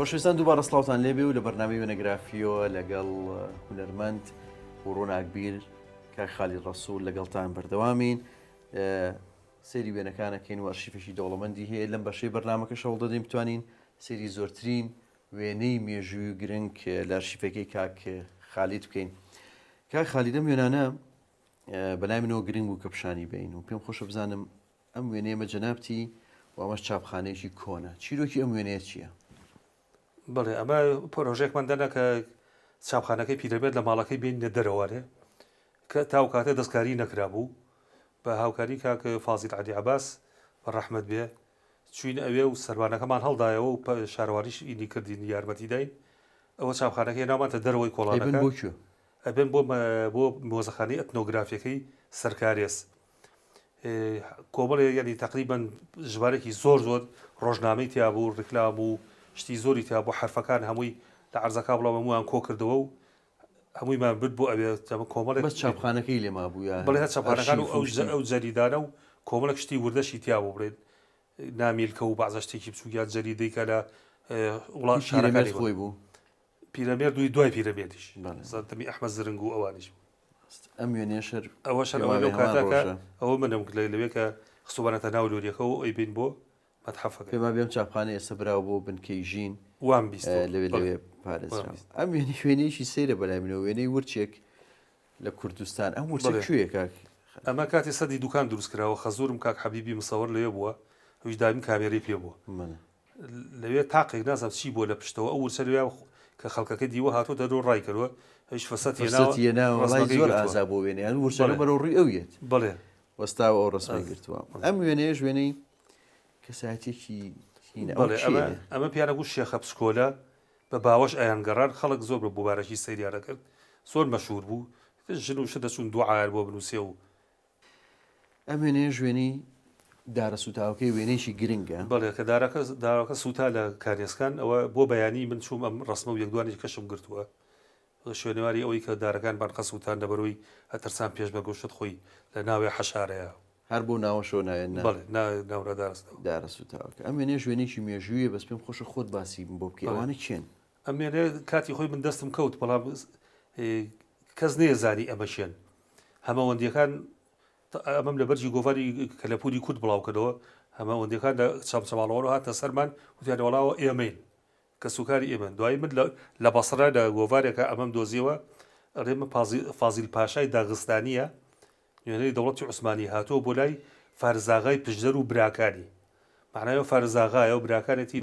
خۆشەویستان دووبارە سڵاوتان لێبێ و لە بەرنامەی وێنەگرافیۆ لەگەڵ هونەرمەند و ڕۆناکبیر کاک خالید ڕەسوول لەگەڵتان بەردەوامین. سەیری وێنەکانەکەین و ئەرشیفێکی دەوڵەمەندی هەیە لەم بەشەی بەرنامەکە شەوڵ دەدەین بتوانین سەیری زۆرترین وێنەی مێژووی و گرنگ لە ئەرشیفەکەی کاک خالید بکەین. کاک خالید ئەم وێنانە بەلای منەوە گرنگ بوو کە پیشانی بین و پێم خۆشە بزانم ئەم وێنەیەمە جەنابتی ئەمەش چاپخانەیەکی کۆنە چیرۆکی ئەم وێنەیە چییە؟ بڵێ ئەمە پرۆژێکماندەنە کە چاپخانەکەی پیرەمێت لە ماڵەکەی بینە دەرەوەێ کە تاو کاتە دەستکاری نەکرابوو بە هاوکاری کاکە فازیل عەلی عەباس بە ڕەحمەت بێ چوین ئەوێ و سەربانەکەمان هەڵدایەوە و شارواریش ئینی کردین یارمەتی داین ئەوە چاپخانەکەی ناومانتە دەرەوەی کۆڵانەکە ئەبێن بۆ مۆزەخانەی ئەتنۆگرافیەکەی سەرکارێز کۆمەڵێ یعنی تقریبان ژمارێکی زۆر ڕۆژنامەی تیا بوو ڕیکلام و شتی زۆری تا بۆ حرفەکان هەمووی لە عەرزەکە بڵاو هەمووان کۆ کردەوە و هەموویمان برد بۆ ئەوێ کۆمەڵێک بەس چاپخانەکەی لێما بووە بڵێ چاپخانەکان و ئەو جەریدانە و کۆمەڵێک شتی وردەشی تیا بوو بڵێن نامیلکە و بەعزە شتێکی بچووکیان جەریدەی کە لە وڵات شارەکانی خۆی بوو پیرەمێر دوای پیرەمێردیش زانتەمی ئەحمەد زرنگ و ئەوانیش ئەم وێنێ شەر ئەوە شەر ئەوە لەو کاتەکە ئەوە منم لەوێ کە خسوبانەتە ناو لۆریەکە و ئەی بین بۆ مەتحەفەکە پێما بێم چاپخانە ئێستا براوە بۆ بنکەی ژین وان بیست لەوێ پارێزرا ئەم وێنی شوێنەیەکی سەیرە بەلای منەوە وێنەی ورچێک لە کوردستان ئەم ورچێک کوێیە کاک ئەمە کاتی سەدی دوکان دروست کراوە خەزورم کاک حەبیبی مسەوەر لەوێ بووە ئەوش دایم کامێرەی پێ بووە لەوێ تاقێک نازانم چی بۆ لە پشتەوە ئەو ورچە لەوێ کە خەڵکەکە دیوە هاتۆ دەرۆ ڕای کردوە هیچ فەسەتی زۆر ئازا بۆ وێنیان ورچە بەرەو ڕووی ئەوێت بڵێ وەستاوە ئەو ڕسمی گرتووە ئەم وێنەیەش وێنەی کەساتێکی ئەمە پیانەگو شێخە پسکۆلە بە باوەش ئایانگەڕان خەڵک زۆر بە بوبارەکی سەیریانە کرد زۆر مەشهور بوو ژن و شە دەچون دوعایر بۆ بنووسێ و ئەم وێنەیە ژوێنی دارە سوتاوەکەی وێنەیەکی گرنگە بڵێ کە داراکە سوتا لە کارێسکان ئەوە بۆ بەیانی من چوم ئەم ڕسمە و یەکدوانی کەشم گرتووە شوێنەواری ئەوەی کە دارەکان بانقە سووتان دەبەرەوەی هەترسان پێش بە گۆشت خۆی لە ناوێ حەشارەیە هەر بۆ ناوەشۆ ناوێن ناورە دارە سوتاوەکە ئەم وێنێ ژوێنێکی مێژوویە بەس پێم خۆشە خۆت باسی بۆ بکە ئەوانە چێن ئەم وێنێ کاتی خۆی من دەستم کەوت بەڵام کەس نێزانی ئەمە شێن هەمەوەندیەکان ئەمەم لە بەرجی گۆڤاری کەلەپوری کورد بڵاوکەدەوە هەمەوەندیەکان لە چەمچەماڵەوە هاتە سەرمان وتیانەوەڵاوە ئێمەین کە سوکاری ئێمن دوای من لە بەسڕە لە گۆڤارێکە ئەمەم دۆزیەوە ڕێمە فازیل پاشای داغستانیە نوێنەری دەوڵەتی عوسمانی هاتۆ بۆ لای فارزاغای پشدەر و براکانی معناوە فارزاغایە و براکانێتی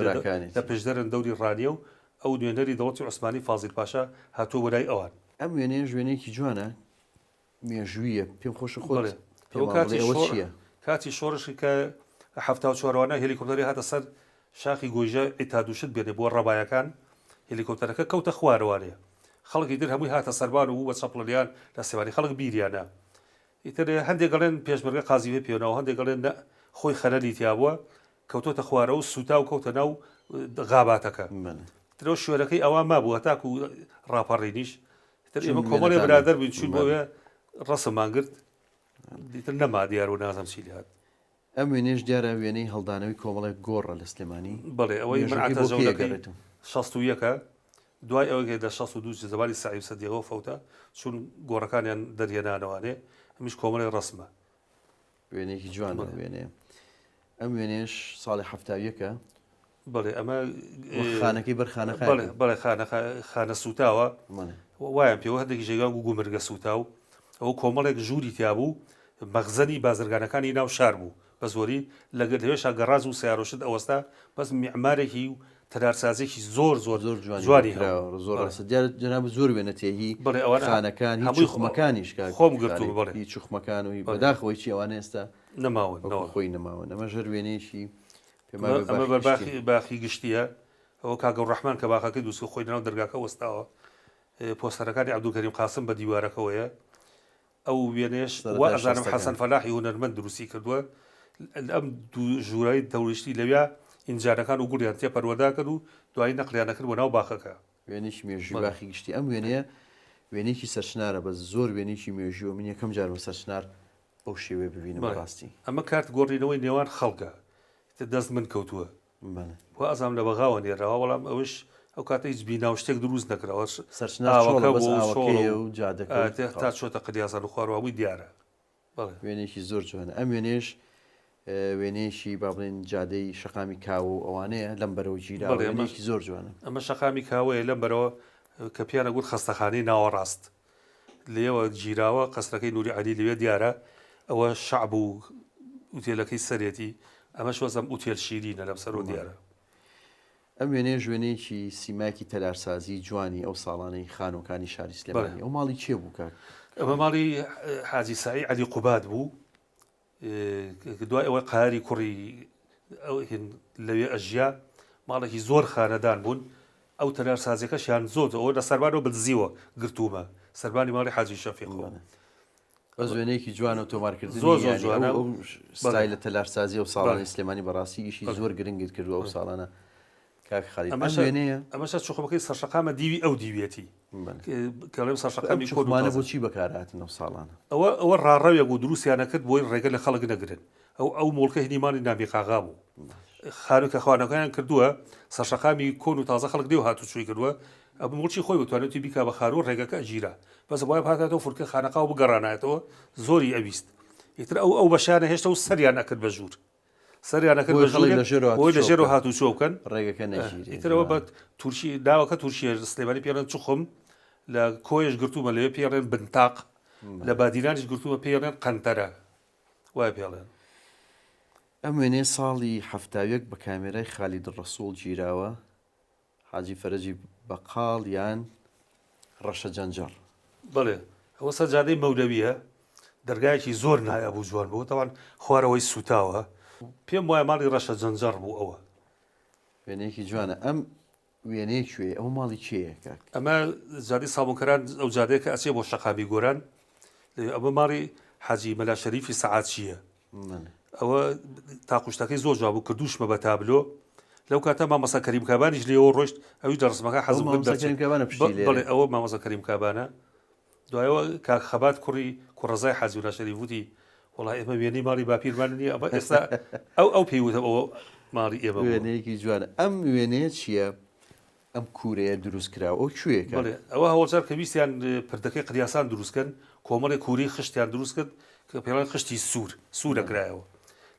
لە پشدەرن دەوری ڕانیە و ئەو نوێنەری دەوڵەتی عوسمانی فازیل پاشا هاتۆ بۆ لای ئەوان ئەم وێنەیە ژوێنێکی جوانە مێژوویە پێم خۆشە خۆت کاتی شۆڕشی کە هەفتا چۆرەوانە هێلیکۆپتەری هاتە سەر شاخی گۆیژە ئیتادوشت بێنێ بۆ ڕەبایەکان هێلیکۆپتەرەکە کەوتە خوارەوانەیە خەڵکی در هەمووی هاتە سەربان و بە چەپڵیان لە سێوانی خەڵک بیریانە ئیتر هەندێک گەڵێن پێشمەرگە قازیوێ پێێنەوە هەندێک گەڵێن خۆی خەرەلی تیابووە کەوتۆتە خوارە و سوتا و کەوتە ناو غاباتەکە ترەوە شوێنەکەی ئەوان مابوو هەتاکو و ڕاپەڕێنیش ئێمە کۆمەڵێ برادەر بووین چوون بۆوێ ڕەسممان گرت دیتر نەما دیار و نازەم چی لات ئەم وێنێش دیارە وێنەی هەڵدانەوەی کۆمەڵێک گۆڕە لە سلێمانی بڵێ ئەوەی منعتەزەوەکەی 61 دوای ئەوەی لە 62 زەباری سعی سەدیەوە فەوتە چون گۆڕەکانیان دەریێنانەوانێ هەمیش کۆمەڵی ڕسمە وێنێکی جوانە وێنێ ئەم وێنێش ساڵی هەفتاویەکە بڵێ ئەمە خانەکەی بەرخانەکە بڵێ خانە سوتاوە وایە پێوە هەندێکی ژێگان و گومرگە سوتا و ئەو کۆمەڵێک ژووری تیابوو مەخزەنی بازرگانەکانی ناو شار بوو بە زۆری لەگەر لەوێشا گەڕاز و سیارۆشت ئەوەستا بەس میعمارێکی و تەدارسازێکی زۆر جوانی جەناب زۆر وێنەتێهی خانەکان هیچ خومەکانیش خۆم گرتو بڵێ هیچ خومەکان و بەداخەوەی چی ئەوانە ئێستا نەماون خۆی نەماوە ئەمە ژەر وێنێشی ئەمە باخی گشتیە ئەوە کاگە ڕەحمان کە باخەکەی دووسکە خۆی ناو دەرگاکە وەستاوە پۆستەرەکانی عەبدولکەریم قاسم بە دیوارەکەوەیە ئەو وێنێش ئەزانم حەسەن فەلاحی هونەرمەند دروستی کردووە ئەم دوو ژوورای دەوریشتی لەویا ئینجانەکان و گوڵیان تێپەروەدا کرد و دوایی نەقلیانەکرد بۆ ناو باخەکە وێنێکی مێژوی باخی گشتی ئەم وێنەیە وێنێکی سەرچنارە بە زۆر وێنێکی مێژووە من یەکەم جار بە سەرچنار بەو شێوێ ببینم ڕاستی ئەمە کارت گۆڕینەوەی نێوان خەڵکە دەست من کەوتووە بۆ ئەزام لە بەغاوە نێراوە بەڵام ئەوش ئەو کاتە هیچ بیناو شتێک دروست نەکراوە تا چۆتە قلیازان و خواروەوەی دیارە وێنێکی زۆر جوانە ئەم وێنێش وێنێشی با بڵێن جادەی شەقامی کاو ئەوانەیە لەم بەرەوە گیراوێنێکی زۆر جوانە ئەمە شەقامی کاوەیە لەم بەرەوە کە پیانە گوت خەستەخانەی ناوەڕاست لێوە گیراوە قەسرەکەی نووری عەلی لەوێ دیارە ئەوە شەعب و وتێلەکەی سەرێتی ئەمە شۆزەم ئوتێل شیرینە لەم سەر و دیارە. ئەم وێنەیە ژوێنەیەکی سیماکی تەلارسازی جوانی ئەو ساڵانەی خانۆکانی شاری سلێمانی ئەو ماڵی چێ بوو کاک؟ ئەمە ماڵی حاجی سعی عەلی قوباد بوو، دوای ئەوەی قاری کوڕی لەوێ ئەژیا ماڵێکی زۆر خانەدان بوون. ئەو تەلارسازیەکەشیان زۆر ئەوە لە سەربانەوە بزیوە گرتومە سەربانی ماڵی حاجی شەفیقەوە. بە زوێنەیەکی جوانە و تۆمارکردنی زۆر جوانە ئەو ستایلە تەلارسازی و ساڵانی سلێمانی بەڕاستی ئیشی زۆر گرنگت کردووە ئەو ساڵانە. کاک خەلیل ئەم وێنەیە ئەمەش چوخەکەی سەرشەقامە دیوی ئەو دیوێتی کەڵێم سەرشەقامی کۆمانە بۆچی بەکارهاتن ئەو ساڵانە؟ ئەوە ڕاڕەوێک بوو دروستیانە کرد بۆی ڕێگە لە خەڵک نەگرن. ئەو مۆڵکە هینیمانی نامی قاغا بوو. خانوکە خوانەکەیان کردووە سەرشەقامی کۆن و تازە خەڵک دێ و هاتوچووی کردووە. ئەو مڵکی خۆی بتوانێتی بیکا بە خارۆ ڕێگەکە ئەگیرا بەس بۆیە هاتاتەوە فورکە خانەقا و بگەڕانایەتەوە زۆری ئەویست. ئیتر ئەو بەشانە هێشتا و سەریان نەکرد بە ژوور سەریانەکرد بۆی لە ژێر و هاتوچۆ بکەن ڕێگەکە نەگیرێت. ئیترەوە بە تورشی داوەکە تورشیە سلێمانی پێڵێن چوخم لە کۆیش گرتومە لەوێ پێڵێن بنتاق لە بادیرانیش گرتومە پێڵێن قەنتەرە وای پێڵێن. ئەم وێنەیە ساڵی هەفتاویەک بە کامێرای خالید ڕەسوڵ گیراوە حاجی فەرەجی بەقاڵ یان ڕەشە جەنجەڕ. بڵێ ئەوە سەجادەی مەولەویە دەرگایەکی زۆر نایەبوو جوان بوو تاوان خوارەوەی سوتاوە پێم وایە ماڵی ڕەشە جەنجەڕ بوو. ئەوە وێنەیەکی جوانە. ئەم وێنەیە کوێ ئەو ماڵی کێیە کاک؟ ئەمە جادی ساڵبوونکەران ئەو جادەیە کە ئەچێ بۆ شەقامی گۆران ئەمە ماڵی حاجی مەلا شەریفی سەعاتچیە. ئەوە تاقوشتەکەی زۆر جوان بوو کردوشمە بە تابلۆ لەو کاتە مامەسا کەریم کابانیش لێەوە ڕۆشت ئەوی دەڕسمەکە حەزم بڵێ ئەوە مامەسا کەریم کابانە. دوایەوە کاک خەبات کوڕەزای حاجی مەلا شەریف وتی وڵای ئێمە وێنەی ماڵی باپیرمان نییە ئەمە ئێستا ئەو پێیوتە ئەوە ماڵی ئێمە وێنەیەکی جوانە. ئەم وێنەیە چییە؟ ئەم کوورەیە دروست کراوە ئەو کوێیەکە؟ ئەوە هەوڵجار کە ویستیان پردەکەی قریاسان دروستکەن کۆمەڵی کووری خشتیان دروست کرد کە پێڵەن خشتی سوورەکرایەوە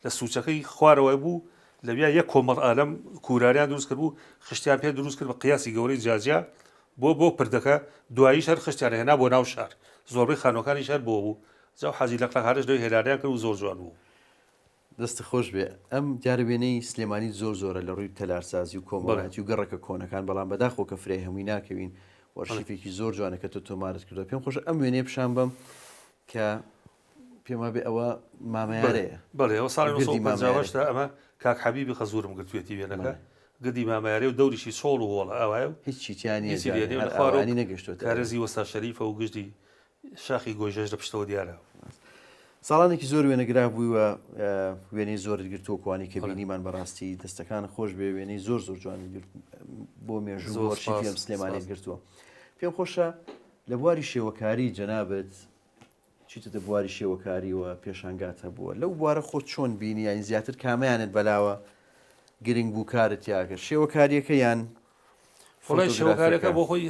لە سوچەکەی خوارەوەی بوو لەویا یەک کۆمەڵ ئالەم کوراریان دروست کرد بوو خشتیان پێ دروست کرد بە قیاسی گەورەی جاجیا بۆ پردەکە دوایی شەر خشتیان هێنا بۆ ناو شار زۆربەی خانۆکانی شار بۆ بوو جاو حاجی لەقلەقارش لەوەی هێرانیان کرد و زۆر جوان بوو. دەستی خۆش بێ. ئەم دیارە وێنەی سلێمانی زۆرە لە ڕووی تەلارسازی و کۆمەڵایەتی و گەڕەکە کۆنەکان بەڵام بەداخۆ کە فرێ هەمووی ناکەوین وەرشیفێکی زۆر جوانە کە تۆ تۆمارت کردو. پێم خۆش ئەم وێنەیە پیشان بەم کە پێما بێ ئەوە مامەیارەیە. بڵێ ئەوە ساڵی 1950 ئەمە کاک حەبیبی خەزوورم گرتوێتی وێنەکە گدی مامەیارێ و دەوریشی سۆڵ و هۆڵە ئەوایە هیچی تیانی نەگەشتوێت کارەزی وەستا شەریفە و گشتی شاخی گۆژەش لە پشتەوە دیارە. ساڵانێکی زۆر وێنەگرا بوویوە وێنەی زۆرت گرتووە کوانی کە بینیمان بەڕاستی دەستەکان خۆش بێ وێنەی زۆر جوانی بۆ مێژوو ئەم سلێمانیت گرتووە. پێم خۆشە لە بواری شێوەکاری جەنابەت چیتە دە بواری شێوەکاریوە پێشانگات هەبووە لەو بوارە خۆت چۆن بینی یان زیاتر کامەیانت بەلاوە گرنگ بوو کارت یاکرد شێوەکاریەکە یان فڵی شێوەکارەکە بۆ خۆی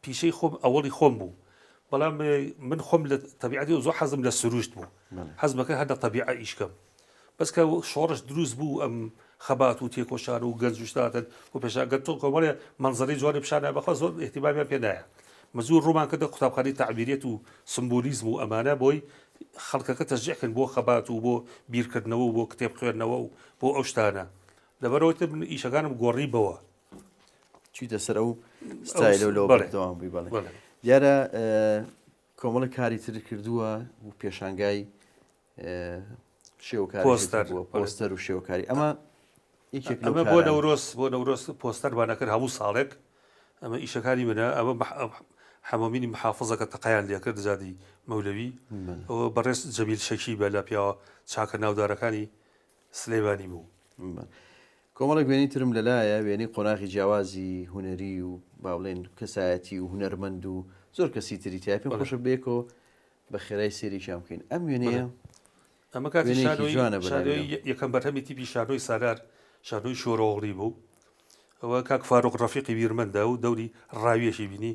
پیشەی خۆم ئەوەڵی خۆم بوو بەڵام من خۆم لە تەبیعەتی و زۆر حەزم لە سروشت بوو حەزمەکە هەر لە تەبیعە ئیشکەم بەس کە شۆڕش دروست بوو ئەم خەبات و تێکۆشان و گەنجشتاتن و پێشاگەر تۆ کۆمەڵێ منزەری جوانی پیشانە بەخوا زۆر ئێتیبامیان پێ نایە مەزوور ڕوومان کردە قوتابخانەی تعبیرێت و سمبولیزم و ئەمانە بۆی خەڵکەکە تەشجیعکردن بۆ خەبات و بۆ بیرکردنەوە و بۆ کتێب خوێندنەوە و بۆ ئەو شتانە لەبەرەوەی تر من ئیشەکانم گۆڕیبەوە چیتە سەر ئەو ستایلە لەوە بەردەوام بووی بەڵێ دیارە کۆمەڵی کاری تر کردووە و پێشانگای شێوەکاری پۆستەر و شێوەکاری ئەمە بۆ نەورۆز پۆستەربان نەکرد هەموو ساڵێک ئەمە ئیشەکانی منە ئەمە حەمەمینی محافظەکە تەقایان لێکرد زادی مەولەوی ئەوە بەڕێز جەمیل شەکی بە لە پیاوە چاکە ناودارەکانی سلێمانی بوو کۆمەڵێک وێنەی ترم لەلایە وێنەی قۆناغی جیاوازی هونەری و باڵێن کەسایەتی و هونەرمەند و زۆر کەسی تری تیا پێم خۆشە بێکۆ بە خێرای سێریشیان بکەین ئەم وێنەیە ئەمە کاتی یەکەم بەرهەمی تیپی شانۆی سالار شانۆی شۆڕۆغڵی بوو ئەوە کاک فاروق ڕەفیقی بیرمەندا و دەوری ڕاویەشی بینی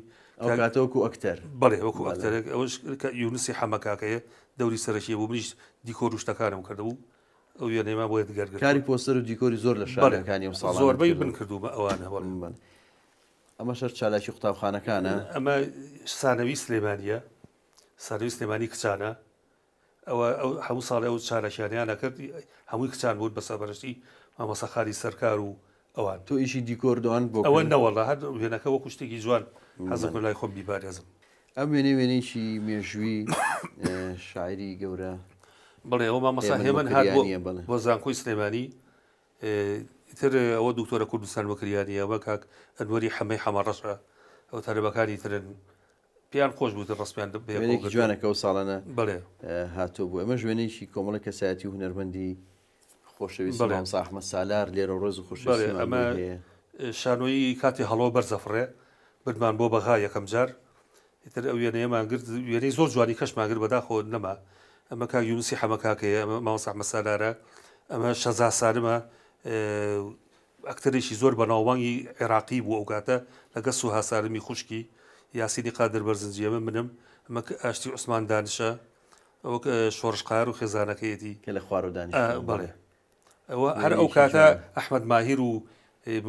کاتەوەکو ئەکتەر بەڵێ وەکو ئەکتەرێک ئەوەش یونسی حەمەکاکەیە دەوری سەرەکی بوو منیش دیکۆر و شتەکانم کردبوو ئەو وێنەیەمان بۆیە دەگەرگرت کاری پۆستەر و دیکۆری زۆر لە شارەکانی ئەم ساڵ زۆربەی بن کردومە ئەوانە ئەمە شەر چالاکی قوتابخانەکانە ئەمە سانەوی سلێمانیە سانەوی سلێمانی کچانە ئەو هەموو ساڵی ئەو چارەشیانیانە کرد هەمووی کچان بوون بەسەر بەرشتی مامۆساخاری سەرکار و ئەوان تۆ ئیشی دیکۆر دوان بۆ ئەوە نەوەڵە هەر وێنەکە وەکو شتێکی جوان حەزم لای خۆم بیبارێزم. ئەم وێنەیەکی مێژووی شاعری گەورە بڵێ ئەوە مامۆستا هێمن هات بۆ زانکۆی سلێمانی تر ئەوە دوکتۆرە کوردستان وەکریانی ئەوە کاک ئەنوەری حەمەی حەمەڕەشە ئەو تەرەبەکانی ترن پێیان خۆش بوو ڕستمیان جوانەکە و ساڵانە بڵێ هاتۆ بوو ئەمە ژوێنێکی کۆمەڵە کەسایەتی و هونەرمەندی خۆشەویست مامۆستا ئەحمەد سالار لێرە ڕۆز و خۆشەویستی ئەمە شانۆیی کاتی هەڵۆ بەرزەفڕێ بردمان بۆ بەغا یەکەم جار تر ئەو وێنەیەمان گرت وێنەی زۆر جوانی کەشمان کرد بەداخۆ نەما ئەمە کاک یونوسی حەمەکاکەیە ئەمە مامۆستا ئەحمەد سالارە ئەمە شەزا سالمە ئەکتەرێکی زۆر بەناوبانگی عێراقی بوو ئەو کاتە لەگە سوها سالمی خوشکی یاسینی قادر بەرزنجی ئەمە منم ئەمە ئاشتی عوسمان دانشە ئەوە شۆڕشقار و خێزانەکەیەتی کە لە خوارەدانی بڵێ ئەوە هەر ئەو کاتە ئەحمەد ماهیر و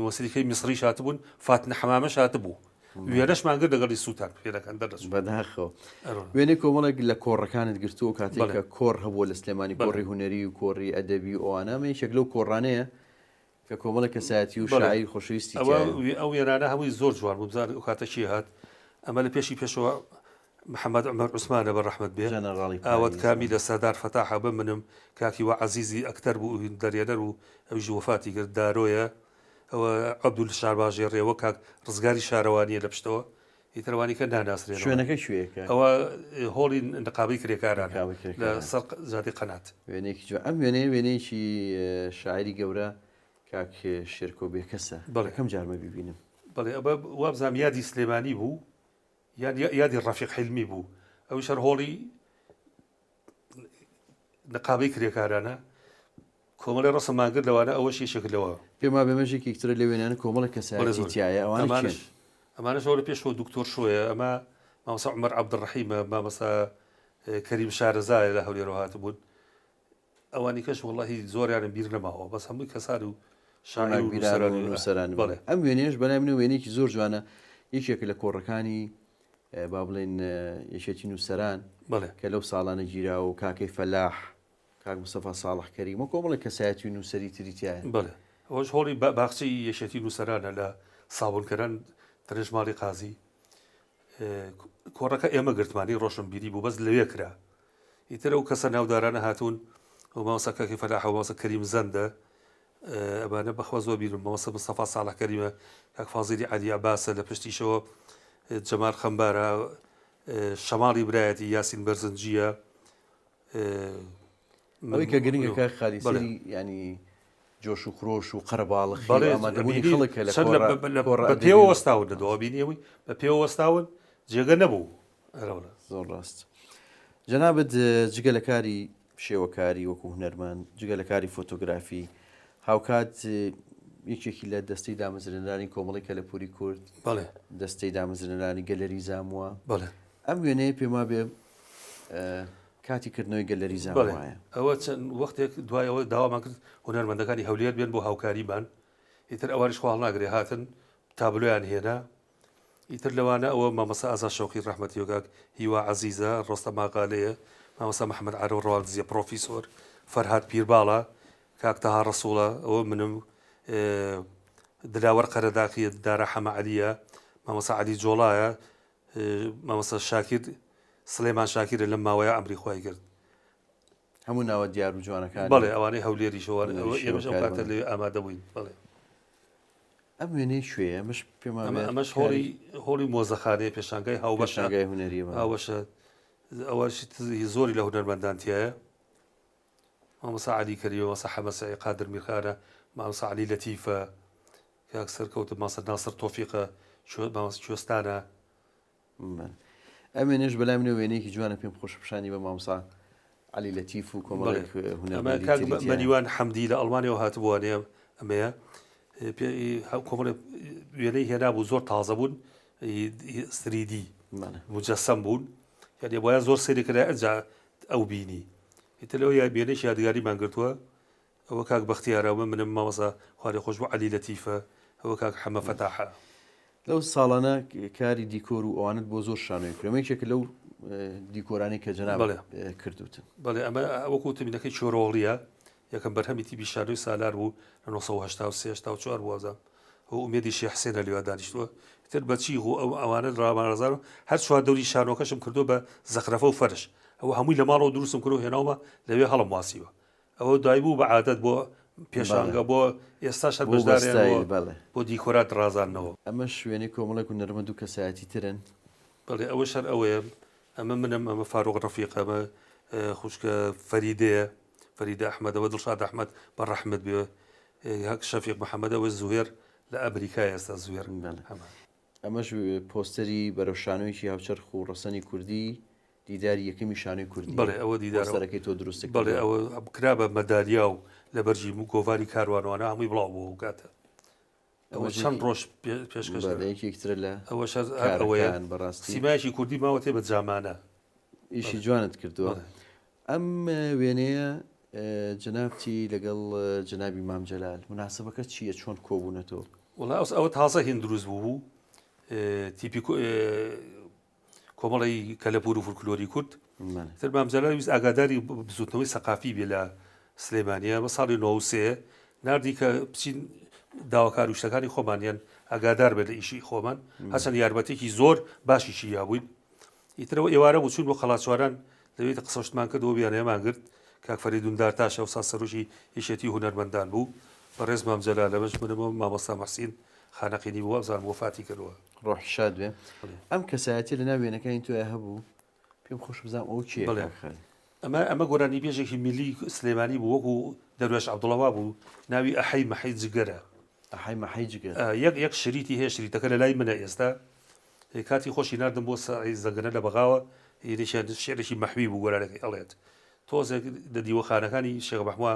مەسیلەکەی میسری هاتبوون فاتنە حەمامەش هاتبوو وێنەشمان کرد لەگەڵی سووتان پێەکەن دەرس بەداخەوە وێنەی کۆمەڵێک لە کۆڕەکانت گرتووە کاتێککە کۆڕ هەبووە لە سلێمانی کۆڕی هوەری و کۆڕی ئەدەبی ئەوانەمە یەک لەو کۆڕانەیە کە کۆمەڵە کەسایەتی و شاعری خۆشەویستی ئەو وێرانە هەمووی زۆر جوان بوو بزار ئەو کاتە چی هات ئەمە لە پێشی پێشەوە محەممەد عومەر عوسمانە بە ڕەحمەت بێ ئاوات کامی لە سەدار فەتاحە بە منم کاکی وە عەزیزی ئەکتەر بوو دەرێنەر و ئەویش وفاتی کرد دارۆیە ئەوە عەبدول شارباژێ ڕێوە کاک ڕزگاری شارەوانیە لە پشتەوە هیترەوانی کە ناناسرێن شوێنەکە شوێکە ئەوە هۆڵی نقابی کرێکاران لە سەر زادی قەنات وێنێکی جو ئەم وێنەیەکی شاعری گەورە کاک شێرکۆ بێکەسە بەڵەکەم جارمە ببینم بەڵێ ئەوە وابزانام یادی سلێمانی بوو یادی ڕەفیق حلمی بوو ئەوی شەر هۆڵی نقابەی کرێکارانە کۆمەڵی ڕسەمان کرد لەوانە ئەوەش یەکێکلەوە پێما بێمەژێکی کترە لە وێنانە کۆمەڵە کەسایەتیایە ئەمانەش هۆڵە پێشەوە دکتۆر شوۆیە ئەمە مامۆستا عومەر عەبدوڕەحیمە مامۆستا کەریم شارەزایە لە هەولێرەوە هاتبوون ئەوانی کەش وەڵڵاهی زۆریانم بیر نەماوە بەس هەمووی کەسار و شاعر ئەم وێنێش بەلای من وێنێکی زۆر جوانە یەکێک لە کۆڕەکانی با بڵێن یەشێتی نووسەران کە لەو ساڵانە گیرا و کاکەی فەلاح کاک مستەفا ساڵح کەریمە کۆمەڵە کەسایەتی و نووسەری تریتیایە بڵێ ئەوەش هۆڵی باخچەی یەشێتی نووسەرانە لە سابونکەران تەنێژماڵی قازی کۆڕەکە ئێمە گرتمانی ڕۆشنبیری بوو بەس لەوێ کرا ئیتر ئەو کەسە ناودارانە هاتوون و مامۆستا کاکی فەلاح و مامۆستا کەریم زەندە ئەمانە بەخوا زۆر بیرم مامۆستا مستەفا ساڵح کەریمە کاک فازیلی عەلی عەباسە لە پشتیشەوە جەمال خەمبارە شەماڵی برایەتی یاسین بەرزنجیە ئەوەی کە گرنگە کاک خالیسەری ینی جۆش و خرۆش و قەرەباڵغی ئامادەبوونی خەڵکە لە پێوە وەستاون لەدەوە بینیەوەی بە پێوە وەستاون جێگە نەبوو زۆر ڕاست جەنابەت جگە لە کاری شێوەکاری وەکو هونەرمەند جگە لە کاری فۆتۆگرافی هاوکات یەکێکی لە دەستەی دامەزرێنانی کۆمەڵی کە لە پووری کورد دەستەی دامەزرێنانی گەلەری زامووە ئەم وێنەیە پێما بێ کاتی کردنەوەی گەلەری زاموایە ئەوە چەند وەختێک دوایەوە داوامان کرد هونەرمەندەکانی هەولێر بێن بۆ هاوکاریبان ئیتر ئەوانیش خۆڵ ناگرێ هاتن تابلۆیان هێنا ئیتر لەوانە ئەوە مامۆستا ئازاد شەوقی ڕەحمەتی وەکاک هیوا عەزیزە ڕۆستە ماقالەیە مامۆستا محەممەد عەرە ڕەواڵدزیە پرۆفیسۆر فەرهاد پیرباڵە کاک تەها ڕەسوڵە ئەوە منم دلاوەر قەرەداقیە دارە حەمە عەلیە مامۆستا عەلی جۆڵایە مامۆستا شاکر سلێمان شاکرە لەم ماوەیە ئەمری خوای کرد هەموو ناوە دیار و جوانەکان بەڵێ ئەوانەی هەولێری شەوە ئێمەش ئەو کاتە لێ ئامادە بووین بڵێ ئەم وێنەی شوێ ئەمەش پێما ئەمەش هۆڵی مۆزەخانەیە پێشانگای هاوبەشانگای هونەریە ئەوەشە ئەوەش زۆری لە هونەرمەندانتیایە مامۆستا عەلی کەریمە مامۆستا حەمەد قادر میرخانە مامۆستا عەلی لەتیفە کاک سەرکەوتە مامۆستا ناسر تۆفیقە مامۆستا کوێستانە ئەم وێنەش بەلای منە وێنەیەکی جوانە پێم خۆشپشانی بە مامۆستا عەلی لەتیف و کۆمەڵێک هونەرمەندی مەنیوان حەمدی لە ئەڵمانیەوە هاتبووانەیە ئەمەیە کۆمەڵێک وێنەی هێنا بوو زۆر تازە بوون 3D مجەسەم بوون یعنی بۆیە زۆر سەیری کرا ئەجا ئەو بینی ئیتر لەوە وێنەیەش یادگاریمان گرتووە ئەوە کاک بەختیارەوە منم مامۆستا خوارێ خۆش بوو عەلی لەتیفە ئەوە کاک حەمە فەتاحە لەو ساڵانە کاری دیکۆر و ئەوانت بۆ زۆر شانۆی کرێمەیەکێک لەو دیکۆرانی کە جەناب بەڵێ. کردوتن. بەڵێ ئەمە وەکو تەمینەکەی چۆرۆڵیە یەکەم بەرهەمی تیبی شانۆی سالار بوو لە 1984 بوازم و ئومێدی شێخ حسێنە لێوە دانیشتووە تر بەچی ئەو ئەوانە ڕامانەزار و هەر چوار دەوری شانۆکەشم کردو بە زەخرەفە و فەرش ئەوە هەمووی لە ماڵەوە دروستم کرد و هێناومە لەوێ هەڵم واسیوە ئەوە دوای بوو بە عادەت بۆ پێشانگە بۆ ئێستا شەر بەشداریان بۆ دیکۆرات ڕازانەوە. ئەمە شوێنی کۆمەڵێک و نەرمەند و کەسایەتی ترن. بەڵێ ئەوە شەر ئەوەیە ئەمە منم ئەمە فاروق ڕەفیق ئەمە خوشکە فەریدەیە فەریدە ئەحمەدەوە دڵشاد ئەحمەد بە ڕەحمەت بێ هەک شەفیق محەممەدەوە زوێر لە ئەمریکا ئێستا زوێر ئەمەش پۆستەری بەرەو شانۆیکی هاوچەرخ و ڕەسەنی کوردی دیداری یەکەمی شانۆی کوردی. بڵێ ئەوە دیدارەکەی تۆ دروست. بڵێ ئەوە بکرا بە مەدالیا و لە بەرجی گۆڤاری کاروانوانە هەمووی بڵاو بۆ کاتە ئەوە چەند ڕۆژ پێشکەشێکترە لە ئەوە ئەوەیان بەڕاستی سیمایکی کوردی ماوە تێ بە جامانە ئیشی جوانت کردووە. ئەم وێنەیە جنابتی لەگەڵ جنابی مام جەلال مناسبەکە چییە چۆن کۆبوونەتەوە؟ وڵا ئەوە تازە هین دروست بوو تیپی کۆمەڵی کەلەپور و فولکلۆری کورد تر مام جەلال ویست ئاگاداری بزوتنەوەی سەقافی بێ لە سلێمانیە بە ساڵی 93 نردی کە بچین داواکار و شتەکانی خۆمانیان ئاگادار بێت لە ئیشی خۆمان هەچەند یارمەتێکی زۆر باشیشی یابووین ئیترەوە ئێوارە بوو چون بۆ خەڵاتچواران دەوێت قسەشتمان کردەوە بیانەیەمان گرت کاک فەریدوندار تاشە و سەرۆژی هیشەتی هونەرمەندان بوو بە ڕێز مام جەلال لەمەش منەوە مامۆستا مەحسین خانەقینی بووە بزانم وفاتی کردووە ڕۆح شاد بێ. ئەم کەسایەتی لە ناوێنەکانی تۆ هەبوو پێم خۆش بزانم ئەو چیە؟ ئەمە گۆرانی بێژێکی میلی سلێمانی بوو وەکو دەروێش عەبدوڵەوا بوو ناوی ئەحەی مەحەی جگەرە. ئەحەی مەحەی جگەر یەک شریتی هەیە شریتەکە لە لای منە ئێستا کاتی خۆشی نردم بۆ زەنگەنە لە بەغاوە شێرێکی مەحوی بوو گۆرانەکەی ئەڵێت تۆزێک لە دیوەخانەکانی شێخ مەحمووە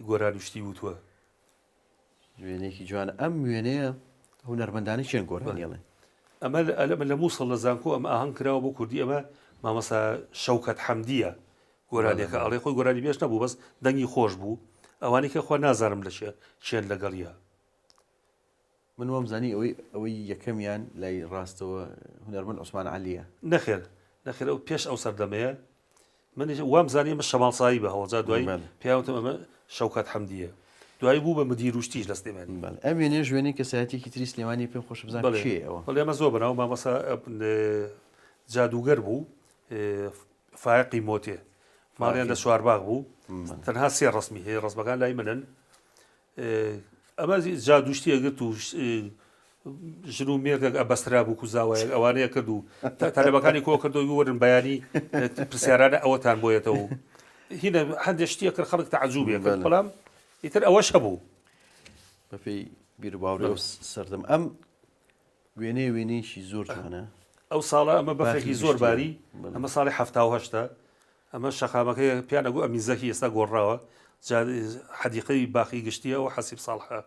گۆران وشتی بووتووە. وێنێکی جوانە. ئەم وێنەیە هونەرمەندانی چێن گۆرانیڵێ ئەمە لە مووسڵ لە زانکۆ ئەمە ئاهەنگ کراوە بۆ کوردی ئەمە مامەسا شەوکەت حەمدیە گۆرانێکە ئەڵێ خۆی گۆرانی بێش نەبوو بەس دەنگی خۆش بوو ئەوانی کە خۆ نازانم لە چێن لەگەڵیە. من وەمزانی ئەوەی یەکەمیان لای ڕاستەوە هونەرمەند عوسمان عەلیە. نەخێر ئەو پێش ئەو سەردەمەیە من وامزانی ئەمە شەماڵسایی بە هەوڵجا دوای پیاوتم ئەمە شەوکەت حەمدیە دوای بوو بە مدیر وشتیش لە سلێمانی. ئەم وێنێ ژوێنی کەسایەتێکی تری سلێمانی پێم خۆش بزانم چیە ئەوە؟ بەڵێ ئەمە زۆر بەناو مامەسا جادوگەر بوو فایقی مۆتێ ماڵیان لە سوارباغ بوو تەنها سێ ڕسمی هەیە ڕسمەکان لای منن ئەمە جادوشتی ئەگرت و ژن و مێردێک ئەبەسترا بوو کوزاوایە ئەوانەیە کرد و تەلەبەکانی کۆ کردەوە وەرن بەیانی پرسیارانە ئەوەتان بۆیەتەوە هینە هەندێک شتێک کرد خەڵک تەعجوبێ کرد بەڵام ئیتر ئەوەش هەبوو بەپێی بیرباوری سەردەم. ئەم وێنەیەکی زۆر جوانە. ئەو ساڵە ئەمە بەفێکی زۆر باری ئەمە ساڵی 1970 ئەمە شەقامەکەی پیانەگو ئەمیزەکی ئێستا گۆڕاوە حەدیقەی باخی گشتیە و حەسیب ساڵحە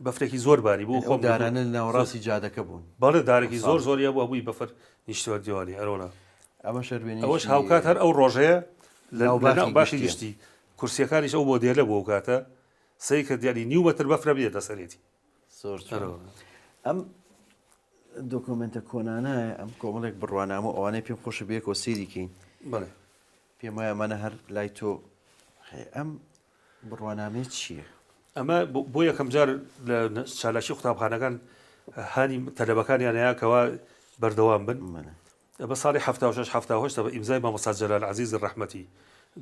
بەفرێکی زۆر باری بوو خۆم دارانە ناوەڕاستی جادەکە بوون. بەڵێ دارێکی زۆر زۆریە بوو هەبووی بەفر نیشتوە دیوانی هەرۆنا ئەوەش هاوکات هەر ئەو ڕۆژەیە لە باشی گشتی کورسیەکانیش ئەو بۆ دێلە بۆ کاتە سەی کە دیاری نیو مەتر بەفرە بێت دەسەرێتی. ئەم دۆکۆمنتە کۆنانایە ئەم کۆمەڵێک بڕوانامە ئەوانەی پێم خۆشە بێکەوە سێریکەین. بەڵێ پێم وایە ئەمانە هەر لای تۆ ئەم بڕوانامێت چییە؟ ئەمە بۆ یەکەم جار لە چالاشی قوتابخانەکان هانی تەلەبەکانیان هەیەکەوە بەردەوام بن بە ساڵی 1970 بە ئیمزای مامۆستا جەلال عەزیز ڕەحمەتی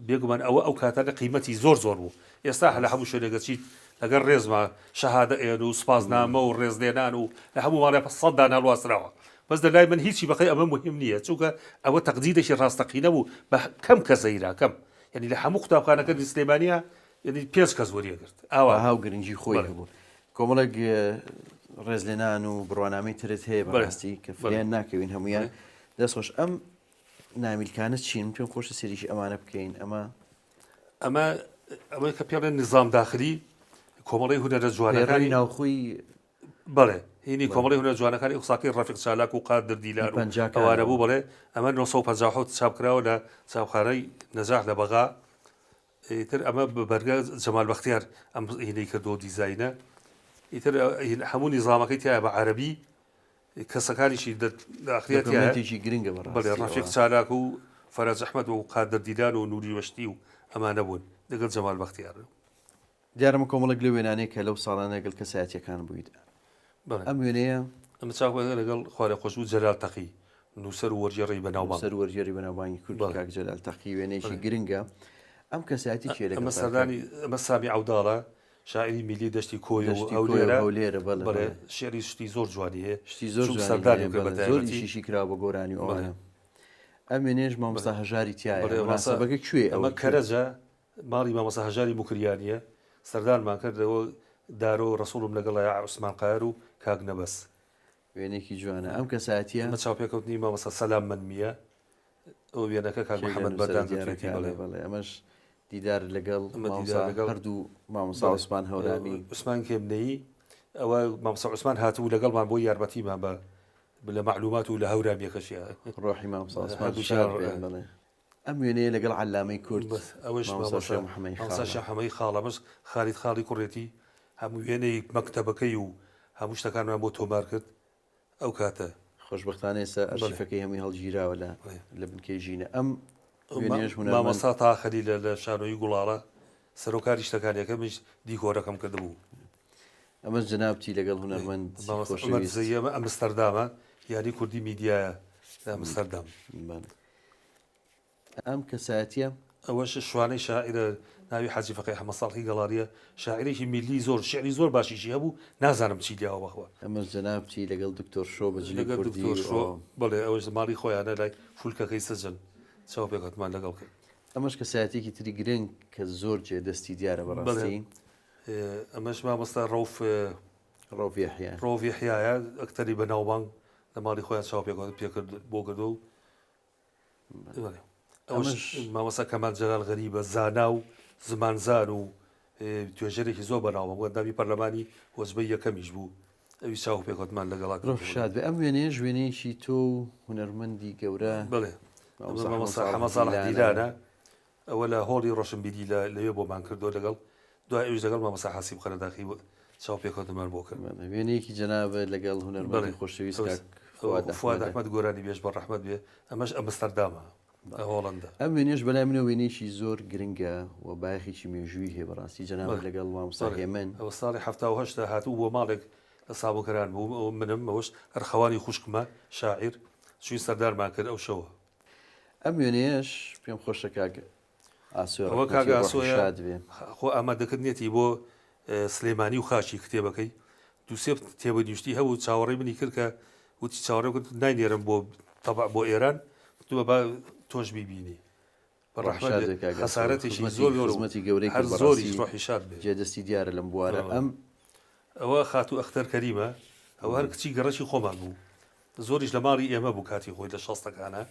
بێگومان ئەو کاتانە قیمەتی زۆر بوو ئێستا لە هەموو شوێنێگەچیت لەگەر ڕێزمە شەهادە ئێن و سوپاسنامە و ڕێزدێنان و لە هەموو ماڵێ 100 دان هەڵواسراوە بەس لای من هیچی بەخێ ئەمە مهم نییە چونکە ئەوە تەقدیرێکی ڕاستەقینە بوو بە کەم کەسەیرا کەم یعنی لە هەموو قوتابخانەکانی سلێمانیە یعنی 5 کەس وەریەگرت ئاوا هاو گرنگی خۆی هەبوو کۆمەڵێک ڕێزلێنان و بڕوانامەی ترت هەیە بەڕاستی کە فریان ناکەوین هەمویان دەستخۆش. ئەم نامیلکانە چین پێم خۆشە سێریشی ئەمانە بکەین. ئەمە کە پێڵێن نظام داخلی کۆمەڵی هونەرە جوانەکانی ناوخۆی بەڵێ هینی کۆمەڵی هونەر جوانەکانی قساکەی ڕەفیق چالاک و قادر دیلار و ئەوانە بوو بڵێ ئەمە 1950 چاپکراوە لە چاپخانەی نەجاح لە بەغا ئیتر ئەمە بەرگە جەمال بەختیار ئەم هینەی کردەوە دیزاینە ئیتر هەموو نیزامەکەی تایە بە عەرەبی کەسەکانیشی داخرێتی دۆکمنتێکی گرنگە بەڵێ بەڕاستی ڕەفیق چالاک و فەرەج ئەحمەد و قادر دیدان و نوری وەشتی و ئەمانە بوون لەگەڵ جەمال بەختیار دیارەمە کۆمەڵک لە وێنانەیە کە لەو ساڵانە لەگەڵ کەسایەتیەکان بوویت ئەم وێنەیە ئەمە چاوە لەگەڵ خوارە خۆش و جەلال تەقی نووسەر و وەرجێڕی بەناوبانگ سەر وەرجێری بەناوبانگی کورد کاک جەلال تەقی وێنەیەکی گرنگە ئەم کەسایەتی چێ ئەمە سەردانی ئەمە سامی عەوداڵە شاعری میلی دەشتی کۆی و هەولێرە بەڵێ شێری شتی زۆر جوانی هەیە شتی زۆر سەردانی زۆر ئیشیشی کراوە بە گۆرانی ئەوانە ئەم وێنێژ مامۆستا هەژاری تایە مناسەبەکە کوێ ئەمە کەرەجە ماڵی مامۆستا هەژاری موکریانیە سەردانمان کردەوە دارۆ ڕەسوڵم لەگەڵای عوسمان قایەر و کاک نەبەس وێنێکی جوانە ئەم کەساتیە ئەمە چاوپێکەوتنی مامۆستا سەلام منمیە ئەو وێنەکە کاک محەممەد بەردان بەڵێ ئەمەش دیدار لەگەڵ هەردوو مامۆستا عوسمان هەورامی عوسمان کێمنەیی ئەوە مامۆستا عوسمان هاتوو لەگەڵمان بۆ یارمەتیمان بە لە معلومات و لە هەورامیەکەشیە ڕۆحی مامۆستا عوسمان بڵێ ئەم وێنەیە لەگەڵ عەلامەی کورد ئەوەش مامۆستا شەحەمەی خاڵەمەش خالید خاڵی کوڕێتی هەموو وێنەی مەکتەبەکەی و هەموو شتەکانمان بۆ تۆمار کرد ئەو کاتە خۆشبەختانە ئێستا ئەرشیفەکەی هەمووی هەڵگیراوە لە بنکەی ژینە ئەم مامۆستا تاخەلی لە شانۆی گوڵاڵە سەرۆکاری شتەکانیەکە مش دیکۆرەکەم کردبوو ئەمە جنابتی لەگەڵ هونەرمەند زەیەمە ئەمستەردامە یاری کوردی میدیایە لە ئەمستەردام ئەم کەسایەتیە ئەوەش شوانەی شاعرە ناوی حاجی فەقێ حەمەد ساڵحی گەڵاریە شاعرێکی میلی زۆر شعری زۆر باشیشی هەبوو نازانم چی دیاوە بەخوا ئەمە جنابتی لەگەڵ دکتۆر شۆ بەجلی کوردی بڵێ ئەوەش ماڵی خۆیانە لای فولکەکەی سەجن چاو پێکەوتمان لەگەڵ کرد ئەمەش کەسایەتێکی تری گرنگ کە زۆر جێ دەستی دیارە بەڕاستی ئەمەش مامۆستا ڕۆڤیحیایە ئەکتەری بەناوبانگ لە ماڵی خۆیان چاو پێکرد بۆ کردو و ئەوش مامۆستا کەمال جەلال غەریبە زانا و زمانزان و توێژەرێکی زۆر بەناوبانگ بوو ئەندامی پەرلەمانی وەزبەی یەکەمیش بوو ئەوی چاو پێکەوتمان لەگەڵا شاد بێ ئەم وێنەیە ژوێنەیەکی تۆ و هونەرمەندی گەورە بڵێ حەمەد ساڵح دیلانە ئەوە لە هۆڵی ڕۆشنبیری لەوێ بۆمان کردو لەگەڵ دوای ئەوش لەگەڵ مامۆستا حاسیب خەنەداخی چاو پێکەوتمان بۆ کرد وێنەیەکی جەنابە لەگەڵ هونەرمەندی خۆشەویست فواد ئەحمەد گۆرانی بێژ بە ڕەحمەت بێ ئەمەش ئەمستەردامە هۆڵندا ئەم وێنێش بەلای منە وێنێکی زۆر گرنگە و باەخێکی مێژووی هەیە بەڕاستی جەناب لەگەڵ مامۆستا هێمن ئەوە ساڵی هەفتاهشتا هاتوو بۆ ماڵێک لە سابووکەران بوو منم ئەوش هەرخەوانی خوشکمە شاعیر چووی سەردارمان کرد ئەو شەوە ئەم وێنەیەش پێم خۆشە کاک ئەوە کاک ئاسۆیە خۆ ئامادەکردنێتی بۆ سلێمانی و خاشی کتێبەکەی دووسێ تێبە نیشتی هەبوو چاوەڕێ منی کرد کە وتی چاوەڕێ کرد ناینێرم بۆ تەبع بۆ ئێران دووە با تۆش بیبینی خەسارەتێکی زۆر زمەتی گەورەی زۆری ڕۆحی شاد بێ جێدەستی دیارە لەم بوارە ئەم ئەوە خاتوو ئەختەر کەریمە ئەوە هەر کچی گەڕەشی خۆمان بوو زۆریش لە ماڵی ئێمە بوو کاتی خۆی لە شەستەکانە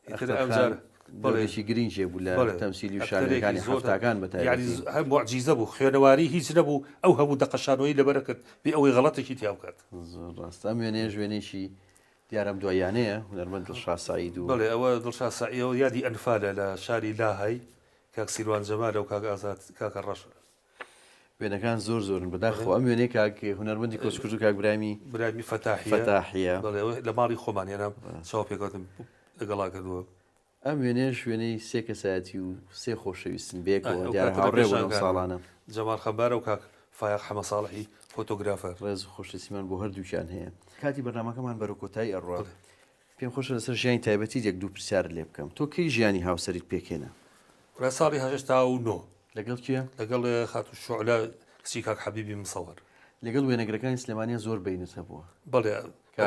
ئەمجار بەڵێکی گرنگێ بوو لە تەمسیلی و شارەکانی هەفتاکان بەتایبەتی هەر موعجیزە بوو خوێنەواری هیچ نەبوو ئەو هەموو دەقەشانەوەی لەبەرە کرد بێ ئەوەی غەڵەتێکی تیا بکات زۆر ڕاستە ئەم وێنەیە ژوێنێکی دیارم دوایانەیە هونەرمەند دڵشاد سەعید و بڵێ ئەوە دڵشاد سەعیدەوە یادی ئەنفالە لە شاری لاهای کاک سیروان جەمالە و کاک ئازاد کاکە ڕەش وێنەکان زۆر زۆرن بەداخەوە ئەم وێنەی کاک هونەرمەندی کۆچکرد و کاک برامی فەتاحیە بڵێ لە ماڵی خۆمان هێنام چاو پێکەوتم لەگەڵا کردووە ئەم وێنەیە شوێنەی سێ کەسایەتی و سێ خۆشەویستن بێکەوە دیارە هاوڕێ بوون ساڵانە جەمال خەمبارە و کاک فایق حەمەد ساڵحی فۆتۆگرافەر ڕێز خۆشەویستیمان بۆ هەردووکیان هەیە کاتی بەرنامەکەمان بەرەو کۆتایی ئەڕوا پێم خۆشە لەسەر ژیانی تایبەتی یەک دوو پرسیار لێ بکەم تۆ کەی ژیانی هاوسەریت پێکێنە ساڵی هەشتا و نۆ لەگەڵ کێ لەگەڵ خاتو شعلا کچی کاک حەبیبی مسەوەر لەگەڵ وێنەگرەکانی سلێمانیە زۆر بینت هەبووە بەڵێ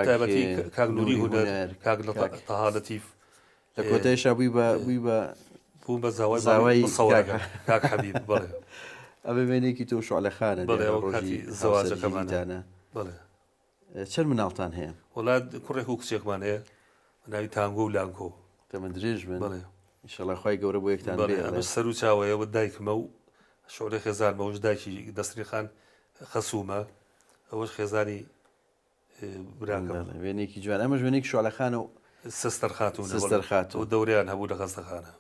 تایبەتی کاک نوری هونەر کاک تەها لەتیف لە کۆتاییشا بووی بە زاوای کاک حەبیب بڵێ ئەبێ وێنێکی تۆ شعلەخانە ڕۆژی زەواجەکەمانە بڵێ چەند مناڵتان هەیە وڵات کوڕێک و کچێکمان هەیە ناوی تانگۆ و لانکۆ تەمە درێژ بن ئینشەڵا خوای گەورە بۆ یەکتان بێ سەر و چاوەیەوە دایکمە و شعرەی خێزانمەوەش دایکی دەستری خان خەسوومە ئەوەش خێزانی براکەم وێنێکی جوان ئەمەش وێنێکی شعلەخانە و سستەر خاتون و دەوریان هەبوو لە خەستەخانە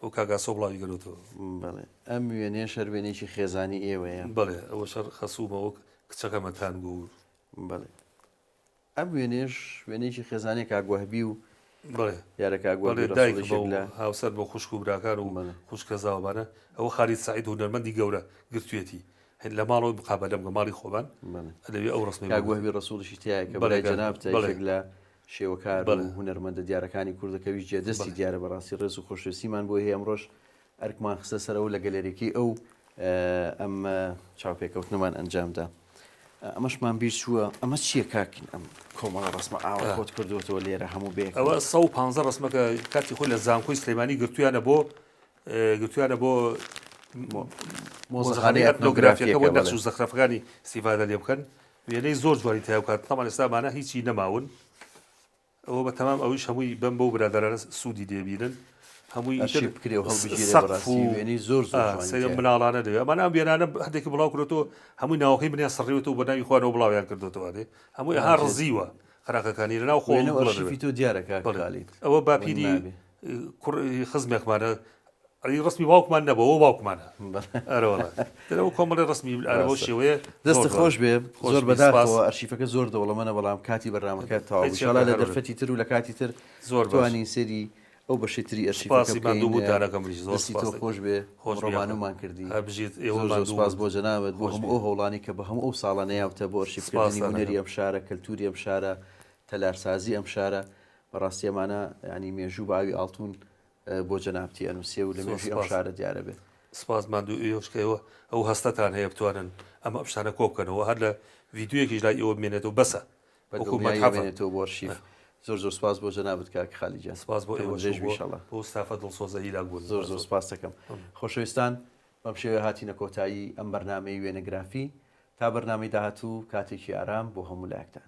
و کاگاسۆ بڵاوی گەلوتەوە بڵێ ئەم وێنێ شەر وێنێکی خێزانی ئێوەیە بڵێ ئەوە شەر خەسوومەوە کچەکەمە تانگۆ بڵێ ئەم وێنەیەکی خێزانێک کاگوهبی و بڵێ یارە کاگوهبی دایک ڕەسوڵی شێک لە هاوسەر بۆ خوشک و براکان و خوشکە زاوابانە ئەوە خالید سعید هونەرمەندی گەورە گرتوێتی لە ماڵەوەی مقابلەم گە ماڵی خۆبان لەوێ ئەو ڕسمی کاگوهبی ڕەسوڵیشی تایە کە بەلای جەناب یەکێک لە شێوەکار و هونەرمەندە دیارەکانی کوردەکەویش جێدەستی دیارە بەڕاستی ڕێز و خۆشویستیمان بۆ هەیە ئەمڕۆژ ئەرکمان خستە سەرەوە لە گەلێرێکی ئەو ئەم چاوپێکەوتنمان ئەنجامدا. ئەمەشمان بیر چووە ئەمە چییە کاکین ئەم کۆمەڵە ڕسمە ئاوا خۆت کردوەوە لێرە هەموو بێک ئەوە 150 ڕسمەکە کاتی خۆی لە زانکۆی سلەیمانی گرتویانە بۆ مۆزەخانەی ئەتنۆگرافیەکە بۆ نەقش و زەخرەفەکانی استیفادە لێ بکەن وێنەی زۆر جوانی تیا بکات تەمان ئێستامانە هیچی نەماون ئەوە بە تەمام ئەویش هەمووی بەم بەو برادەرانە سوودی دێبینن هەمووی بکرێ و هەڵبژێنی زۆر مناڵانە دەوێت ئەمانە ئەم وێنانە هەندێکی بڵاو کردەوە هەمووی ناوەکەی بنیان سڕێتەوە بە ناوی خوانەوە بڵاویان کردوەوە دێ هەمووی ها ڕزیوە خراقەکانی لەناو خۆشی تۆ دیارەکە ئەوە باپیری خزمێکمانە ڕسمی باوکمان نەبەوە باوکمانە ئەرەوە کۆمەڵی ڕسمی ئەرەوە شێوەیە دەستە خۆش بێ زۆر بەداخەوە ئەرشیفەکە زۆر دەوڵەمەنە بەڵام کاتی بەرنامەکە تاوشڵا لە دەرفەتی تر و لە کاتی تر زۆر توانی سەری ئەو بەشتری ئەرشیفەکەمانسی تۆ خۆش بێ ڕۆمانومان کردی سپاس بۆ جەنابەت بۆ هەموو ئەو هەوڵانی کە بە هەموو ئەو ساڵانەیاوتە بۆ ئەرشیفکردنی هونەری ئەم شارە کەلتوری ئەم شارە تەلارسازی ئەم شارە بەڕاستی ئەمانە ینی مێژوو باوی ئاڵتون بۆ جەنابەتی ئەنووسێ و لە مێژوی ئەم شارە دیارە بێت سپاسمان دوو ئێوەشکەوە ئەو هەستەتان هەیە بتوانن ئەمە ئەپشانە کۆ بکەنەوە هەر لە ڤیددیوەکیش لای ئێوە بمێنێتەوە بەسە بەێنێتەوە بۆ ئەرشیف زۆر سپاس بۆ جەنابەت کاکە خالیجان سپاس بۆ ئێوەژێژویشەڵە بۆ ستافە دڵسۆزە هیلاک بوون زۆر سپاس دەکەم خۆشەویستان بەم شێوە هاتینە کۆتایی ئەم بەرنامەی وێنەگرافی تا بەرنامەی داهاتوو کاتێکی ئارام بۆ هەموو لایەکتان